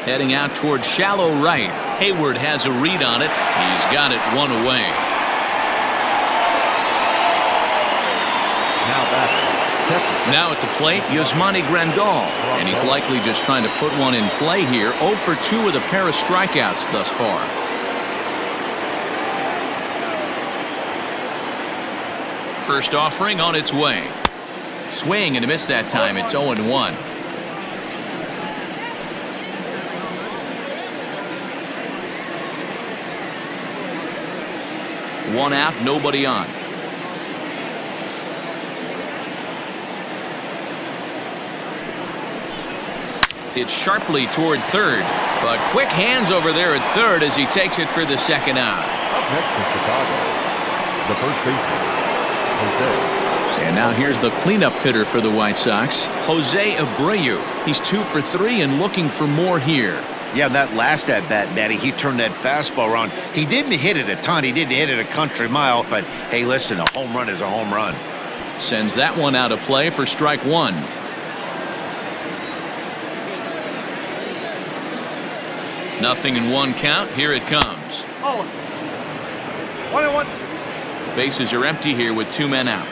Heading out towards shallow right. Hayward has a read on it. He's got it 1 away. Now at the plate, Yasmani Grandal. And he's likely just trying to put one in play here. 0 for 2 with a pair of strikeouts thus far. First offering on its way. Swing and a miss that time. It's 0-1. One out, nobody on. It's sharply toward third, but quick hands over there at third as he takes it for the 2nd out. Up next in Chicago, the first baseman, Jose. And now here's the cleanup hitter for the White Sox, Jose Abreu. He's 2 for 3 and looking for more here. Yeah, that last at-bat, Matty, he turned that fastball around. He didn't hit it a ton. He didn't hit it a country mile, but hey, listen, a home run is a home run. Sends that one out of play for strike 1. Nothing in 1 count. Here it comes. 1-1. Bases are empty here with 2 men out.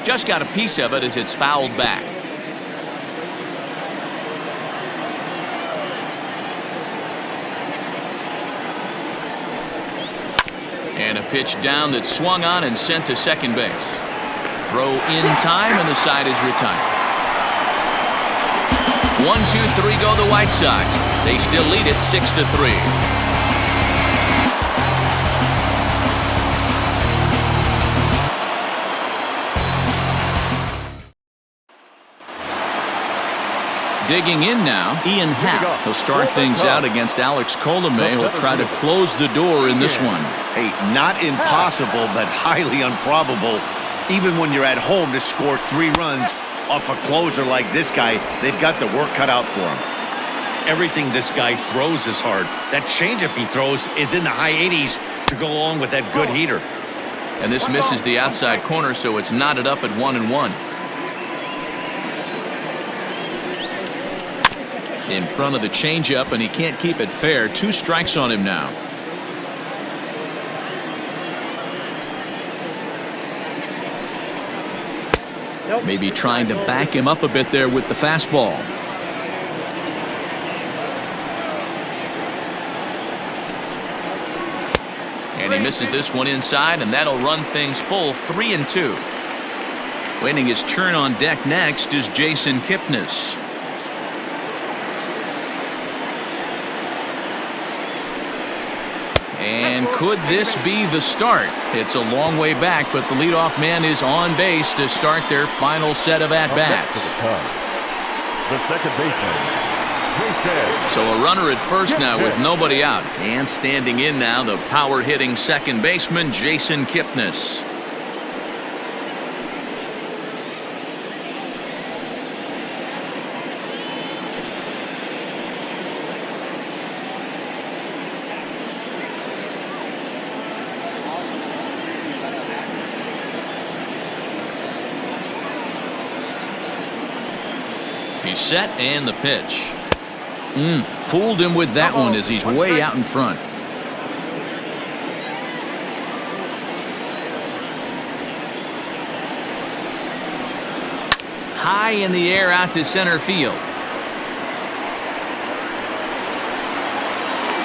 Just got a piece of it as it's fouled back. And a pitch down that's swung on and sent to second base. Throw in time and the side is retired. 1-2-3 go the White Sox. They still lead it 6-3. Digging in now, Ian Happ. He'll start things out against Alex Colomé. He'll try to close the door in this one. Hey, not impossible, but highly improbable. Even when you're at home to score 3 runs off a closer like this guy, they've got the work cut out for him. Everything this guy throws is hard. That changeup he throws is in the high 80s. to go along with that good heater. And this misses the outside corner, so it's knotted up at 1-1. In front of the changeup, and he can't keep it fair. 2 strikes on him now. Maybe trying to back him up a bit there with the fastball. And he misses this one inside, and that'll run things full 3-2. Waiting his turn on deck next is Jason Kipnis. And could this be the start? It's a long way back, but the leadoff man is on base to start their final set of at-bats. The second baseman, Jason. So a runner at first now with nobody out. And standing in now, the power-hitting second baseman, Jason Kipnis. He's set, and the pitch. Fooled him with that one as he's way out in front. High in the air out to center field.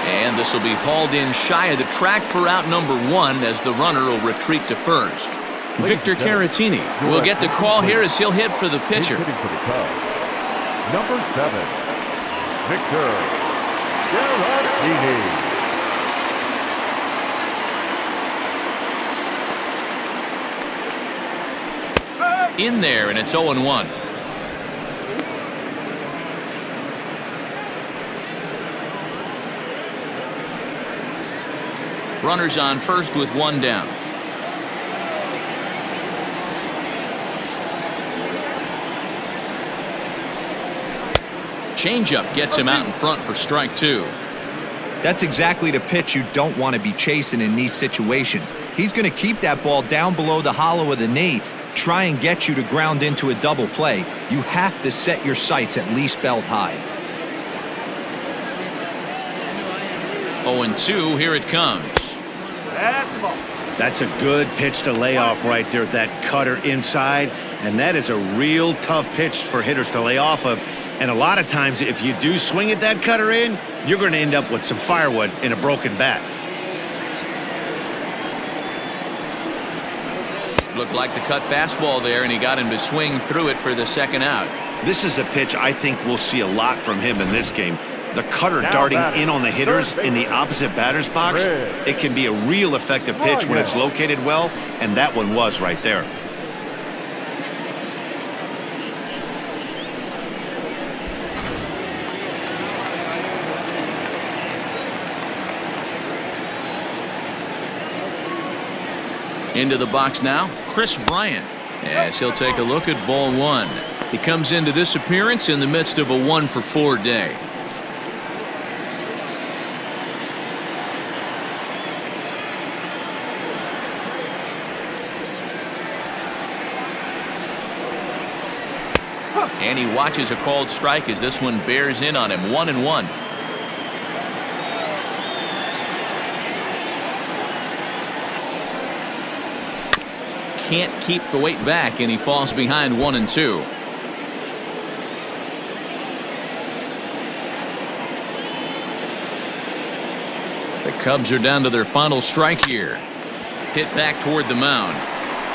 And this will be hauled in shy of the track for out number 1 as the runner will retreat to first. Victor Caratini will get the call here as he'll hit for the pitcher. Number 7, Victor Caratini. In there, and it's 0-1. Runners on first with 1 down. Changeup gets him out in front for strike 2. That's exactly the pitch you don't want to be chasing in these situations. He's going to keep that ball down below the hollow of the knee, try and get you to ground into a double play. You have to set your sights at least belt high. 0-2, here it comes. That's a good pitch to lay off right there, that cutter inside. And that is a real tough pitch for hitters to lay off of. And a lot of times, if you do swing at that cutter in, you're going to end up with some firewood in a broken bat. Looked like the cut fastball there, and he got him to swing through it for the second out. This is a pitch I think we'll see a lot from him in this game. The cutter darting in on the hitters in the opposite batter's box. It can be a real effective pitch when it's located well, and that one was right there. Into the box now, Chris Bryant, as he'll take a look at ball 1. He comes into this appearance in the midst of a 1-for-4 day. And he watches a called strike as this one bears in on him. 1-1. Can't keep the weight back, and he falls behind 1-2. The Cubs are down to their final strike here. Hit back toward the mound.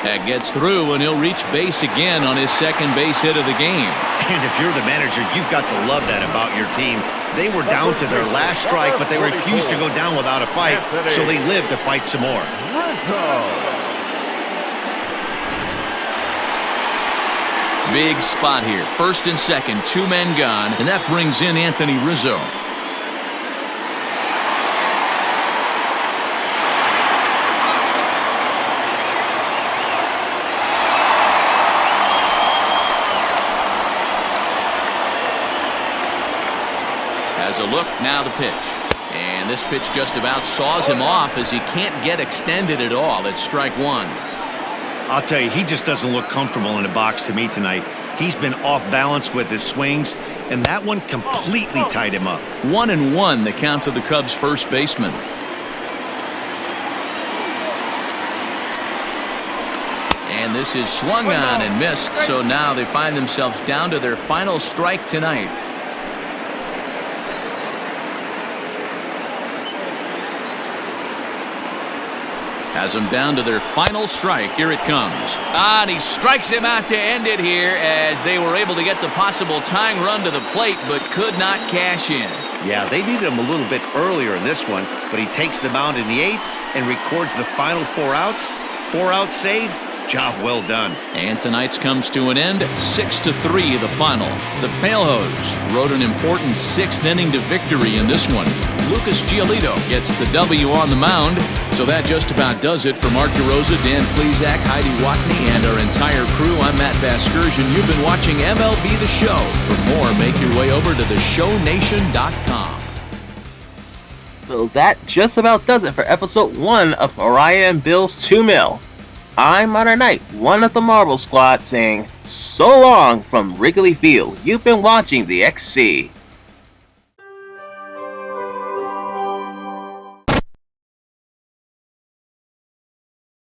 That gets through, and he'll reach base again on his second base hit of the game. And if you're the manager, you've got to love that about your team. They were down to their last strike, but they refused to go down without a fight, so they lived to fight some more. Big spot here. First and second, 2 men gone, and that brings in Anthony Rizzo. Has a look, now the pitch. And And this pitch just about saws him off as he can't get extended at all. It's strike one. I'll tell you, he just doesn't look comfortable in the box to me tonight. He's been off balance with his swings, and that one completely tied him up. 1-1 the count to the Cubs first baseman. And this is swung on and missed, so now they find themselves down to their final strike tonight. Has them down to their final strike. Here it comes. And he strikes him out to end it here as they were able to get the possible tying run to the plate but could not cash in. Yeah, they needed him a little bit earlier in this one, but he takes the mound in the 8th and records the final 4 outs. 4 out save. Job well done. And tonight's comes to an end. 6-3 the final. The Palehose rode an important 6th inning to victory in this one. Lucas Giolito gets the W on the mound. So that just about does it for Mark DeRosa, Dan Plesac, Heidi Watney, and our entire crew. I'm Matt Vasgersian. You've been watching MLB The Show. For more, make your way over to theshownation.com. So that just about does it for episode 1 of Mariah and Bill's 2 Mil. I'm Modern Knight, one of the Marvel Squad, saying so long from Wrigley Field. You've been watching the XC.